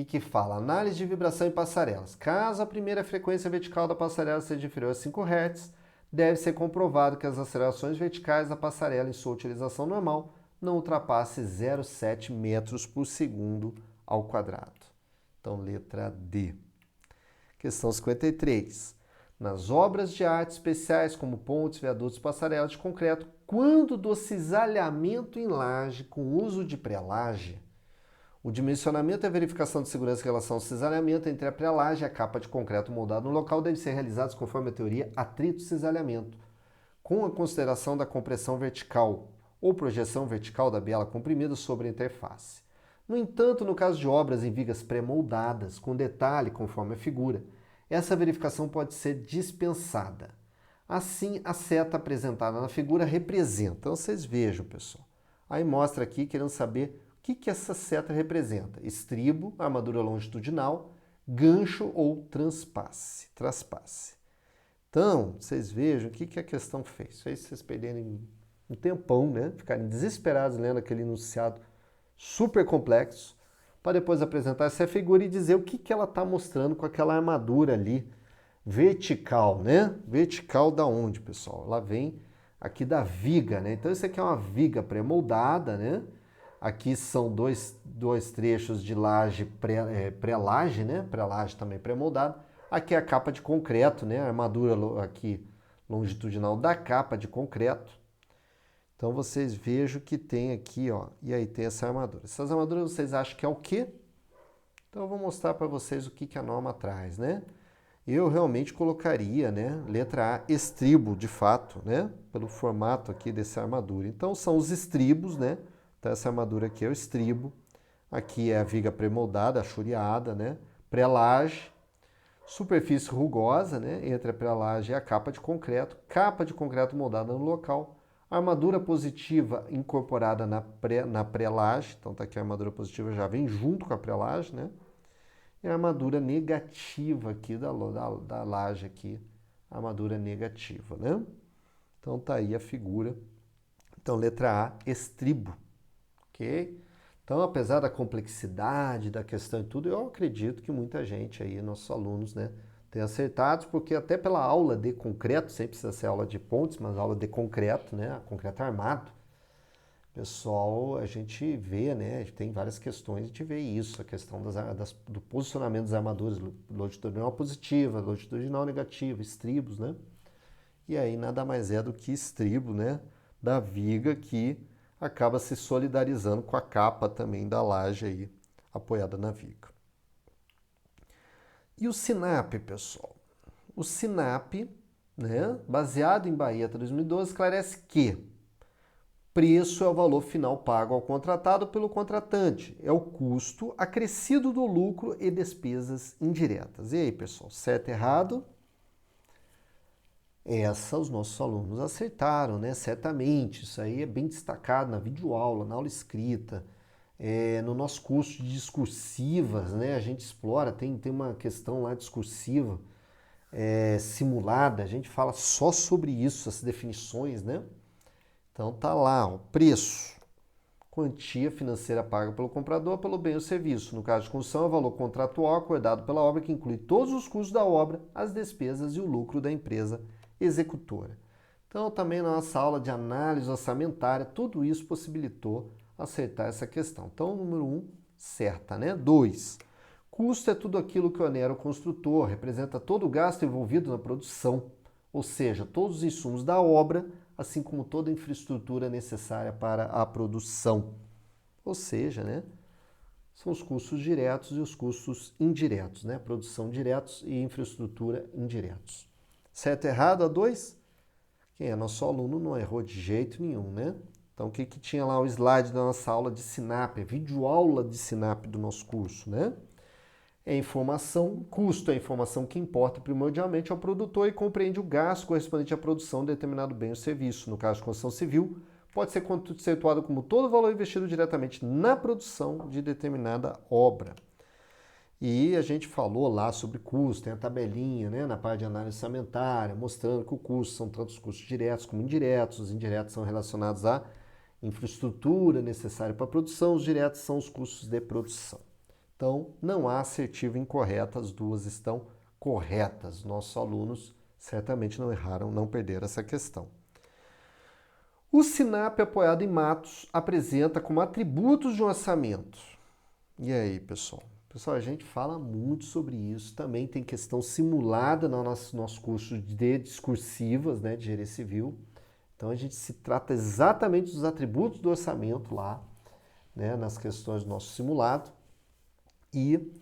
que fala? Análise de vibração em passarelas. Caso a primeira frequência vertical da passarela seja inferior a 5 Hz, deve ser comprovado que as acelerações verticais da passarela em sua utilização normal não ultrapasse 0,7 metros por segundo ao quadrado. Então, letra D. Questão 53. Nas obras de arte especiais, como pontes, viadutos e passarelas de concreto, quando do cisalhamento em laje com uso de pré-laje, o dimensionamento e a verificação de segurança em relação ao cisalhamento entre a pré-laje e a capa de concreto moldado no local devem ser realizados conforme a teoria atrito-cisalhamento, com a consideração da compressão vertical ou projeção vertical da biela comprimida sobre a interface. No entanto, no caso de obras em vigas pré-moldadas, com detalhe conforme a figura, essa verificação pode ser dispensada. Assim, a seta apresentada na figura representa. Então, vocês vejam, pessoal. Aí mostra aqui, querendo saber o que essa seta representa. Estribo, armadura longitudinal, gancho ou traspasse. Então, vocês vejam o que a questão fez. Fez vocês perderem um tempão, né? Ficarem desesperados lendo aquele enunciado super complexo, para depois apresentar essa figura e dizer o que ela está mostrando com aquela armadura ali vertical, né? Vertical da onde, pessoal? Ela vem aqui da viga, né? Então, isso aqui é uma viga pré-moldada, né? Aqui são dois trechos de laje pré-laje, né? Pré-laje também pré-moldada. Aqui é a capa de concreto, né? A armadura aqui longitudinal da capa de concreto. Então, vocês vejam que tem aqui, ó, e aí tem essa armadura. Essas armaduras vocês acham que é o quê? Então, eu vou mostrar para vocês o que a norma traz, né? Eu realmente colocaria, né, letra A, estribo, de fato, né, pelo formato aqui dessa armadura. Então, são os estribos, né? Então, essa armadura aqui é o estribo. Aqui é a viga pré-moldada, achureada, né? Pré-laje. Superfície rugosa, né, entre a pré-laje e a capa de concreto moldada no local. Armadura positiva incorporada na pré-laje, então tá aqui a armadura positiva já vem junto com a pré-laje, né? E a armadura negativa aqui da laje aqui, a armadura negativa, né? Então tá aí a figura. Então letra A, estribo, ok? Então, apesar da complexidade da questão e tudo, eu acredito que muita gente aí, nossos alunos, né, tem acertado, porque até pela aula de concreto, sem precisar ser aula de pontes, mas aula de concreto, né, concreto armado, pessoal, a gente vê, né, tem várias questões, a gente vê isso, a questão do posicionamento das armaduras, longitudinal positiva, longitudinal negativa, estribos, né, e aí nada mais é do que estribo, né, da viga que acaba se solidarizando com a capa também da laje aí, apoiada na viga. E o SINAP, pessoal? O SINAP, né, baseado em Baeta 2012, esclarece que preço é o valor final pago ao contratado pelo contratante. É o custo acrescido do lucro e despesas indiretas. E aí, pessoal, certo, errado? Essa os nossos alunos acertaram, né? Certamente. Isso aí é bem destacado na videoaula, na aula escrita, no nosso curso de discursivas, né? A gente explora, tem uma questão lá discursiva simulada, a gente fala só sobre isso, as definições, né? Então tá lá, ó, preço, quantia financeira paga pelo comprador pelo bem ou serviço. No caso de construção, é o valor contratual acordado pela obra que inclui todos os custos da obra, as despesas e o lucro da empresa executora. Então, também na nossa aula de análise orçamentária, tudo isso possibilitou acertar essa questão. Então, número 1, certa, né? 2, custo é tudo aquilo que onera o construtor, representa todo o gasto envolvido na produção, ou seja, todos os insumos da obra, assim como toda a infraestrutura necessária para a produção. Ou seja, né? São os custos diretos e os custos indiretos, né? Produção diretos e infraestrutura indiretos. Certo, errado, a 2? Quem é nosso aluno não errou de jeito nenhum, né? Então, o que tinha lá o slide da nossa aula de SINAP, videoaula de SINAP do nosso curso, né? É informação, custo é a informação que importa primordialmente ao produtor e compreende o gasto correspondente à produção de determinado bem ou serviço. No caso de construção civil, pode ser conceituado como todo o valor investido diretamente na produção de determinada obra. E a gente falou lá sobre custo, tem a tabelinha, né, na parte de análise orçamentária, mostrando que o custo são tanto os custos diretos como indiretos. Os indiretos são relacionados à infraestrutura necessária para a produção, os diretos são os custos de produção. Então, não há assertiva incorreta, as duas estão corretas. Nossos alunos certamente não erraram, não perderam essa questão. O SINAP apoiado em Matos apresenta como atributos de um orçamento. E aí, pessoal? Pessoal, a gente fala muito sobre isso. Também tem questão simulada no nosso curso de discursivas, né, de engenharia civil. Então, a gente se trata exatamente dos atributos do orçamento lá, né, nas questões do nosso simulado. E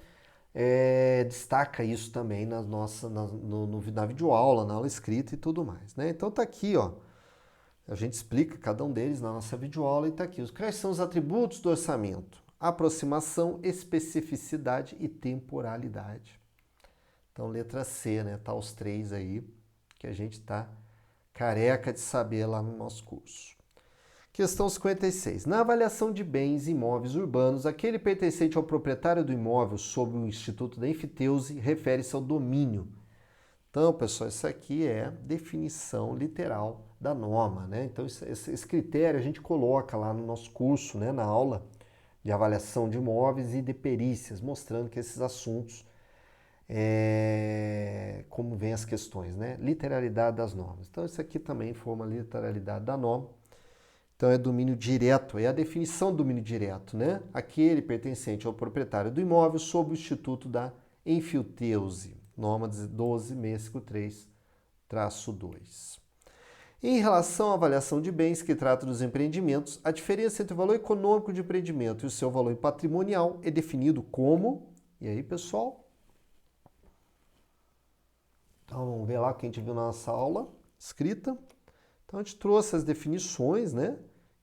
destaca isso também na videoaula, na aula escrita e tudo mais, né? Então, tá aqui, ó. A gente explica cada um deles na nossa videoaula e tá aqui. Quais são os atributos do orçamento? Aproximação, especificidade e temporalidade. Então, letra C, né? Tá os três aí que a gente tá careca de saber lá no nosso curso. Questão 56. Na avaliação de bens imóveis urbanos, aquele pertencente ao proprietário do imóvel sob o Instituto da Enfiteuse refere-se ao domínio. Então, pessoal, isso aqui é definição literal da norma, né? Então, esse critério a gente coloca lá no nosso curso, né, na aula de avaliação de imóveis e de perícias, mostrando que esses assuntos, como vem as questões, né? Literalidade das normas. Então, isso aqui também foi uma literalidade da norma. Então, é domínio direto, é a definição do domínio direto, né? Aquele pertencente ao proprietário do imóvel sob o Instituto da Enfiteuse, norma 12653-2. Em relação à avaliação de bens que trata dos empreendimentos, a diferença entre o valor econômico de empreendimento e o seu valor patrimonial é definido como... E aí, pessoal? Então, vamos ver lá o que a gente viu na nossa aula escrita. Então, a gente trouxe as definições, né?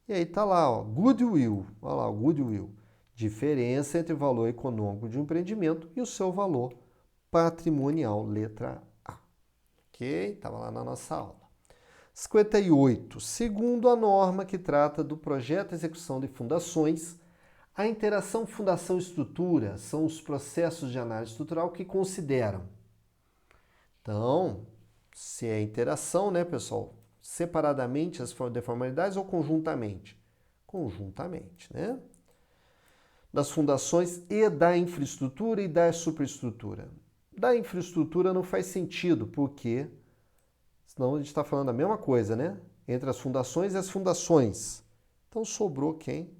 E aí tá lá, ó, goodwill. Olha lá, o goodwill. Diferença entre o valor econômico de um empreendimento e o seu valor patrimonial, letra A. Ok? Estava lá na nossa aula. 58. Segundo a norma que trata do projeto e execução de fundações, a interação fundação-estrutura são os processos de análise estrutural que consideram. Então, se é interação, né, pessoal? Separadamente as deformalidades ou conjuntamente? Conjuntamente, né? Das fundações e da infraestrutura e da superestrutura. Da infraestrutura não faz sentido, porque senão a gente está falando a mesma coisa, né? Entre as fundações e as fundações. Então sobrou quem?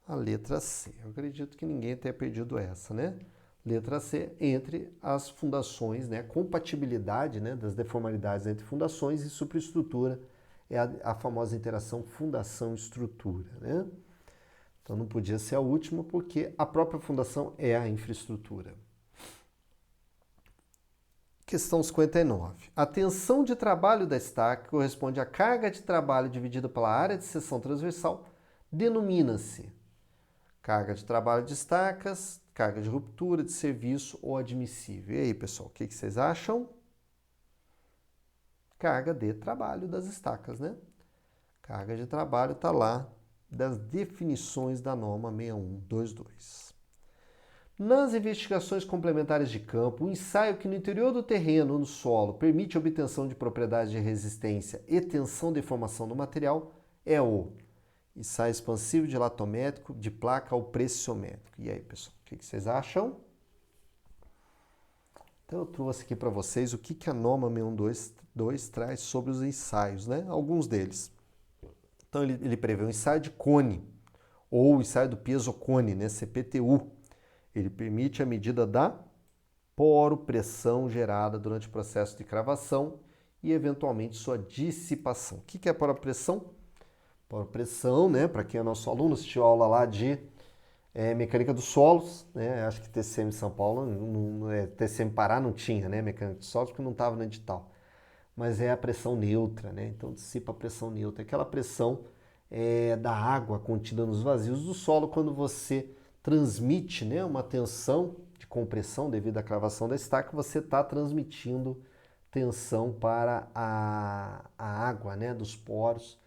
A letra C. Eu acredito que ninguém tenha perdido essa, né? Letra C, entre as fundações, né? Compatibilidade, né, das deformalidades entre fundações e superestrutura é a famosa interação fundação-estrutura, né? Então não podia ser a última porque a própria fundação é a infraestrutura. Questão 59. A tensão de trabalho da estaca corresponde à carga de trabalho dividida pela área de seção transversal, denomina-se carga de trabalho de estacas, carga de ruptura de serviço ou admissível. E aí, pessoal, o que vocês acham? Carga de trabalho das estacas, né? Carga de trabalho está lá das definições da norma 6122. Nas investigações complementares de campo, o ensaio que no interior do terreno ou no solo permite a obtenção de propriedades de resistência e tensão de formação do material é o ensaio expansivo dilatométrico de placa ou pressiométrico. E aí, pessoal, o que vocês acham? Então, eu trouxe aqui para vocês o que a norma 6122 traz sobre os ensaios, né? Alguns deles. Então, ele prevê o ensaio de cone, ou o ensaio do peso-cone, né? CPTU. Ele permite a medida da poropressão gerada durante o processo de cravação e, eventualmente, sua dissipação. O que é poropressão? Poropressão, né? Para quem é nosso aluno, assistiu a aula lá de mecânica dos solos, né? Acho que TCM São Paulo, TCM Pará não tinha, né? Mecânica dos solos, porque não estava no edital. Mas é a pressão neutra, né? Então dissipa a pressão neutra. Aquela pressão da água contida nos vazios do solo quando você transmite, né, uma tensão de compressão devido à cravação da estaca, você está transmitindo tensão para a água, né, dos poros,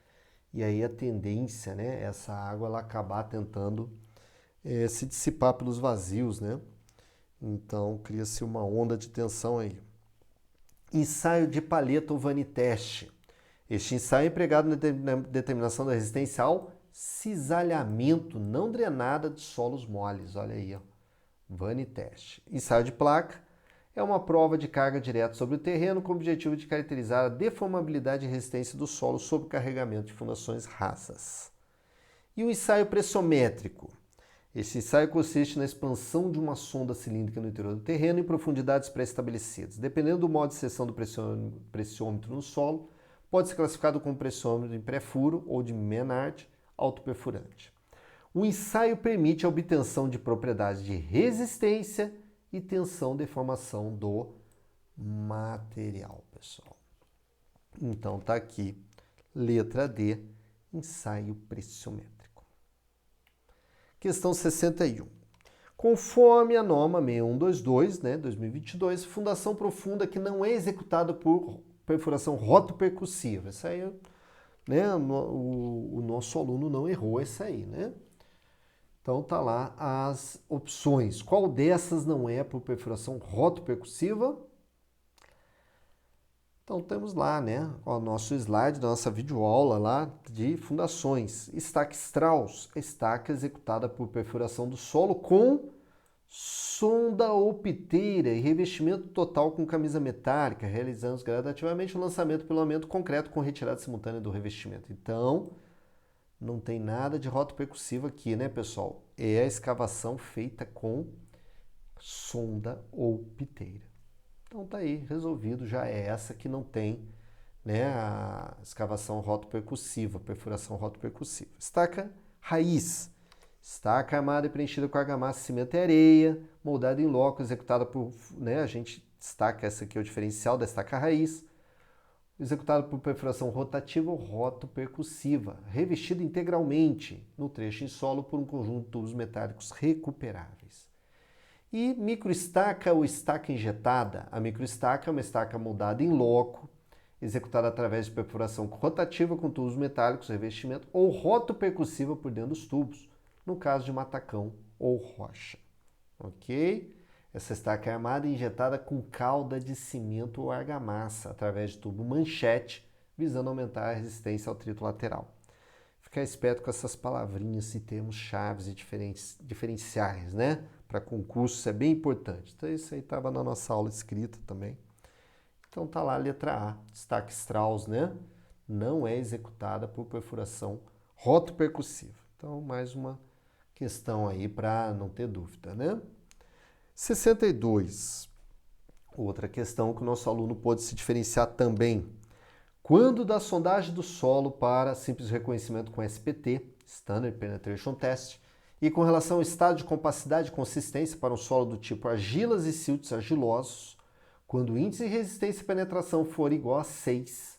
e aí a tendência, né, essa água ela acabar tentando se dissipar pelos vazios, né? Então cria-se uma onda de tensão aí. Ensaio de palheta ou vaniteste. Este ensaio é empregado na determinação da resistência ao cisalhamento não drenada de solos moles. Olha aí, ó. Vaniteste. Ensaio de placa é uma prova de carga direta sobre o terreno com o objetivo de caracterizar a deformabilidade e resistência do solo sob carregamento de fundações rasas. E o ensaio pressométrico. Esse ensaio consiste na expansão de uma sonda cilíndrica no interior do terreno em profundidades pré-estabelecidas. Dependendo do modo de seção do pressiômetro no solo, pode ser classificado como pressiômetro em pré-furo ou de Menard autoperfurante. O ensaio permite a obtenção de propriedades de resistência e tensão de formação do material, pessoal. Então tá aqui, letra D, ensaio pressiométrico. Questão 61. Conforme a norma 6122, 2022, fundação profunda que não é executada por perfuração rotopercussiva. Isso aí, o nosso aluno não errou isso aí, né? Então tá lá as opções. Qual dessas não é por perfuração rotopercussiva? Então temos lá, o nosso slide da nossa videoaula lá de fundações. Estaca Strauss, estaca executada por perfuração do solo com sonda ou piteira e revestimento total com camisa metálica, realizando gradativamente o lançamento pelo aumento concreto com retirada simultânea do revestimento. Então, não tem nada de rotopercussiva aqui, né, pessoal? É a escavação feita com sonda ou piteira. Então tá aí, resolvido, já é essa que não tem, a escavação rotopercussiva, perfuração rotopercussiva. Estaca raiz. Estaca armada e preenchida com argamassa, cimento e areia, moldada em loco, executada por, a gente destaca essa aqui, é o diferencial da estaca raiz, executada por perfuração rotativa ou rotopercussiva, revestida integralmente no trecho em solo por um conjunto de tubos metálicos recuperáveis. E microestaca ou estaca injetada. A microestaca é uma estaca moldada em loco, executada através de perfuração rotativa com tubos metálicos, revestimento, ou rotopercussiva por dentro dos tubos, no caso de matacão ou rocha. Ok? Essa estaca é armada e injetada com calda de cimento ou argamassa, através de tubo manchete, visando aumentar a resistência ao atrito lateral. Ficar esperto com essas palavrinhas e termos chaves e diferenciais, Para concurso, isso é bem importante. Então, isso aí estava na nossa aula escrita também. Então, tá lá a letra A, estaca Strauss, Não é executada por perfuração rotopercussiva. Então, mais uma questão aí para não ter dúvida, 62. Outra questão que o nosso aluno pôde se diferenciar também. Quando da sondagem do solo para simples reconhecimento com SPT, Standard Penetration Test, e com relação ao estado de compacidade e consistência para um solo do tipo argilas e siltes argilosos, quando o índice de resistência e penetração for igual a 6,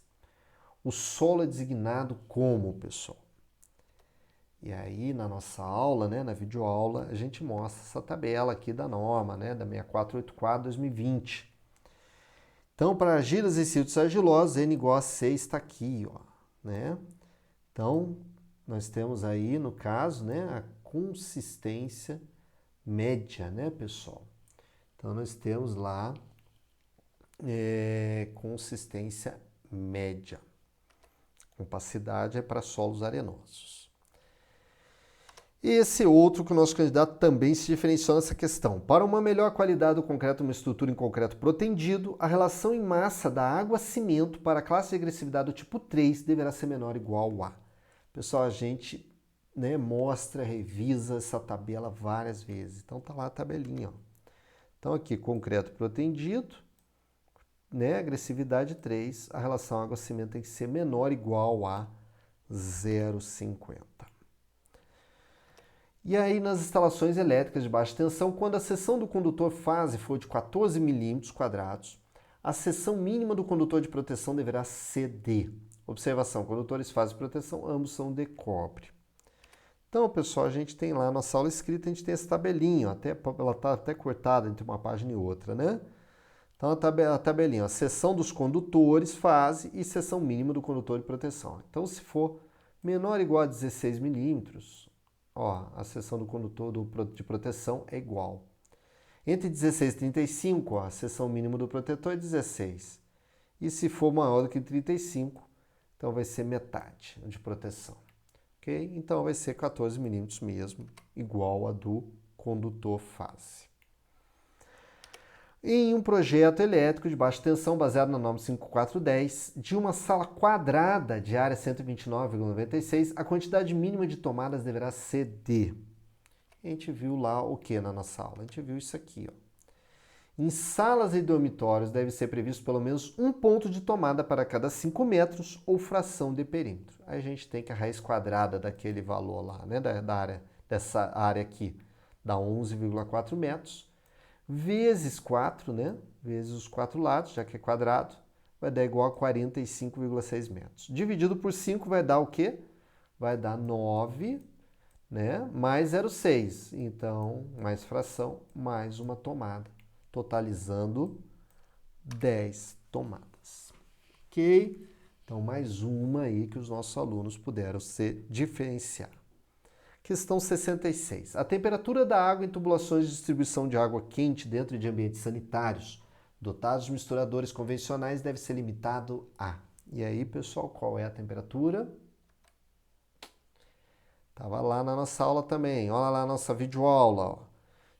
o solo é designado como, pessoal? E aí, na nossa aula, na videoaula, a gente mostra essa tabela aqui da norma, da 6484/2020. Então, para argilas e siltos argilosos, N igual a 6 está aqui, Então, nós temos aí, no caso, a consistência média, pessoal? Então, nós temos lá consistência média. Compacidade é para solos arenosos. Esse outro que o nosso candidato também se diferenciou nessa questão. Para uma melhor qualidade do concreto, uma estrutura em concreto protendido, a relação em massa da água-cimento para a classe de agressividade do tipo 3 deverá ser menor ou igual a. Pessoal, a gente mostra, revisa essa tabela várias vezes. Então tá lá a tabelinha. Então aqui, concreto protendido, agressividade 3, a relação água-cimento tem que ser menor ou igual a 0,50. E aí, nas instalações elétricas de baixa tensão, quando a seção do condutor fase for de 14 milímetros quadrados, a seção mínima do condutor de proteção deverá ceder. Observação, condutores fase de proteção, ambos são de cobre. Então, pessoal, a gente tem lá na nossa aula escrita, a gente tem essa tabelinha, ela está até cortada entre uma página e outra, Então, a tabelinha, a seção dos condutores, fase e seção mínima do condutor de proteção. Então, se for menor ou igual a 16 milímetros, a seção do condutor de proteção é igual. Entre 16 e 35, a seção mínima do protetor é 16. E se for maior do que 35, então vai ser metade de proteção. Ok? Então vai ser 14 milímetros mesmo, igual a do condutor fase. em um projeto elétrico de baixa tensão baseado na norma 5410 de uma sala quadrada de área 129,96, a quantidade mínima de tomadas deverá ser de... A gente viu lá o que na nossa aula? A gente viu isso aqui, ó. Em salas e dormitórios deve ser previsto pelo menos um ponto de tomada para cada 5 metros ou fração de perímetro. Aí a gente tem que a raiz quadrada daquele valor lá, né, da área, dessa área aqui, dá 11,4 metros, vezes 4, né, vezes os 4 lados, já que é quadrado, vai dar igual a 45,6 metros. Dividido por 5 vai dar o quê? Vai dar 9, né, mais 0,6. Então, mais fração, mais uma tomada, totalizando 10 tomadas. Ok? Então, mais uma aí que os nossos alunos puderam se diferenciar. Questão 66. A temperatura da água em tubulações de distribuição de água quente dentro de ambientes sanitários dotados de misturadores convencionais deve ser limitado a... E aí, pessoal, qual é a temperatura? Estava lá na nossa aula também. Olha lá a nossa videoaula, ó.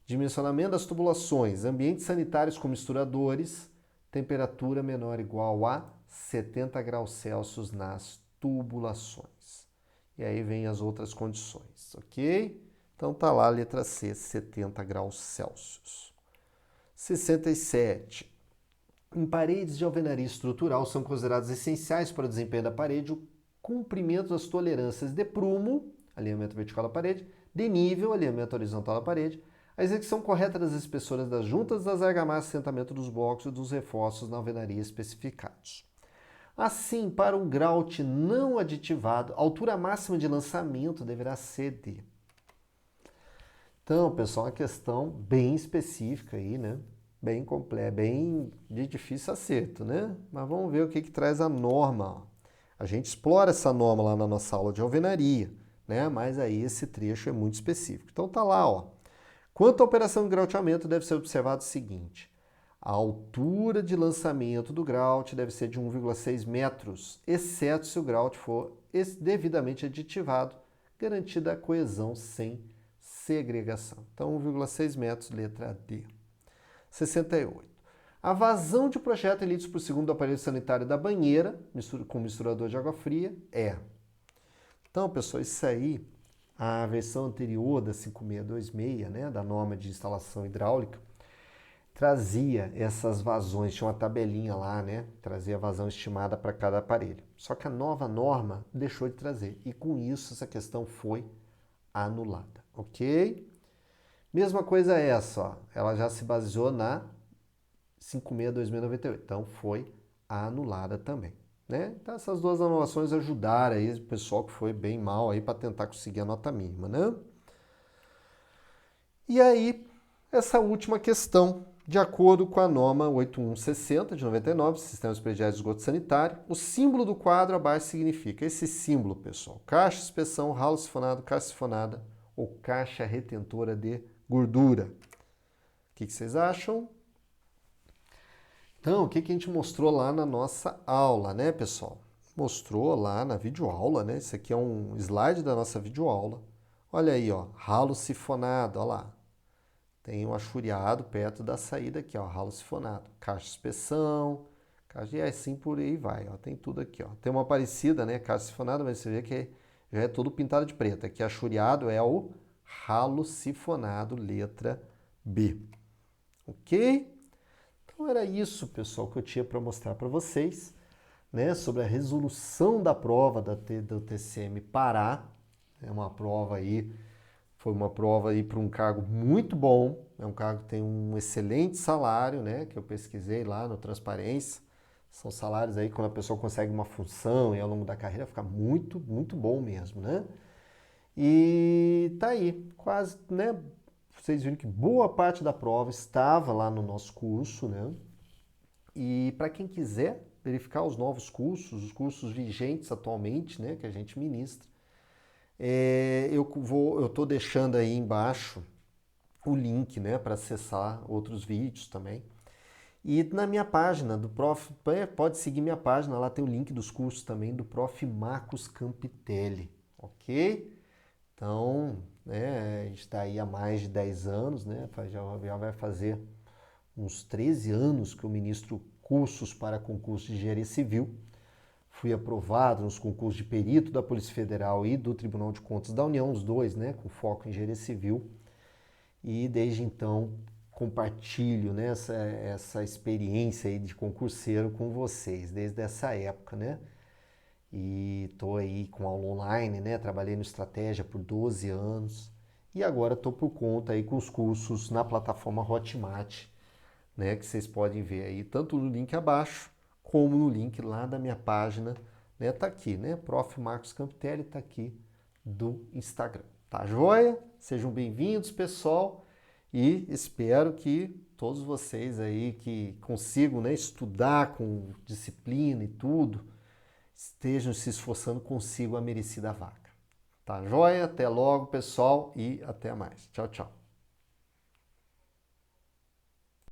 Dimensionamento das tubulações. Ambientes sanitários com misturadores. Temperatura menor ou igual a 70 graus Celsius nas tubulações. E aí vem as outras condições, ok? Então tá lá a letra C, 70 graus Celsius. 67. Em paredes de alvenaria estrutural são considerados essenciais para o desempenho da parede o cumprimento das tolerâncias de prumo, alinhamento vertical da parede, de nível, alinhamento horizontal da parede, a execução correta das espessuras das juntas, das argamassas, assentamento dos blocos e dos reforços na alvenaria especificados. Assim, para um grout não aditivado, a altura máxima de lançamento deverá ser de... Então, pessoal, uma questão bem específica aí, né? Bem completa, bem de difícil acerto, né? Mas vamos ver o que traz a norma. A gente explora essa norma lá na nossa aula de alvenaria, né? Mas aí esse trecho é muito específico. Então tá lá, ó. Quanto à operação de grauteamento, deve ser observado o seguinte: a altura de lançamento do grout deve ser de 1,6 metros, exceto se o grout for devidamente aditivado, garantida a coesão sem segregação. Então, 1,6 metros, letra D. 68. A vazão de projétil em litros por segundo do aparelho sanitário da banheira, com misturador de água fria, é... Então, pessoal, isso aí, a versão anterior da 5626, né, da norma de instalação hidráulica, trazia essas vazões, tinha uma tabelinha lá, né? Trazia a vazão estimada para cada aparelho. Só que a nova norma deixou de trazer e com isso essa questão foi anulada, ok? Mesma coisa essa, ó, ela já se baseou na 56.2098, então foi anulada também, né? Então essas duas anulações ajudaram aí o pessoal que foi bem mal aí para tentar conseguir a nota mínima, né? E aí, essa última questão. De acordo com a norma 8160 de 99, Sistemas Prediais de Esgoto Sanitário, o símbolo do quadro abaixo significa esse símbolo, pessoal: caixa, inspeção, ralo sifonado, caixa sifonada ou caixa retentora de gordura. O que vocês acham? Então, o que a gente mostrou lá na nossa aula, né, pessoal? Mostrou lá na videoaula, né? Esse aqui é um slide da nossa videoaula. Olha aí, ó, ralo sifonado, olha lá. Tem um achuriado perto da saída aqui, ó, ralo sifonado. Caixa de inspeção, caixa, e assim por aí vai, ó, tem tudo aqui, ó. Tem uma parecida, né, caixa sifonada, mas você vê que já é todo pintado de preto. Aqui achuriado é o ralo sifonado, letra B. Ok? Então era isso, pessoal, que eu tinha para mostrar para vocês, né, sobre a resolução da prova do TCM Pará. É uma prova aí... Foi uma prova aí para um cargo muito bom, é um cargo que tem um excelente salário, né? Que eu pesquisei lá no Transparência. São salários aí quando a pessoa consegue uma função e ao longo da carreira fica muito, muito bom mesmo, né? E tá aí, quase, né? Vocês viram que boa parte da prova estava lá no nosso curso, né? E para quem quiser verificar os novos cursos, os cursos vigentes atualmente, né? Que a gente ministra, eu estou deixando aí embaixo o link, né, para acessar outros vídeos também. E na minha página do Prof, pode seguir minha página, lá tem o link dos cursos também do Prof. Marcos Campitelli, ok? Então, né, a gente está aí há mais de 10 anos, né, já vai fazer uns 13 anos que eu ministro cursos para concurso de engenharia civil. Fui aprovado nos concursos de perito da Polícia Federal e do Tribunal de Contas da União, os dois, né, com foco em engenharia civil. E desde então compartilho, né, essa experiência aí de concurseiro com vocês, desde essa época, né? E estou aí com aula online, né? Trabalhei no Estratégia por 12 anos e agora estou por conta aí com os cursos na plataforma Hotmart, né? Que vocês podem ver aí tanto no link abaixo como no link lá da minha página, né? Tá aqui, né? Prof. Marcos Campitelli tá aqui do Instagram. Tá joia? Sejam bem-vindos, pessoal, e espero que todos vocês aí que consigam, né, estudar com disciplina e tudo, estejam se esforçando, consigam a merecida vaga. Tá joia? Até logo, pessoal, e até mais. Tchau, tchau.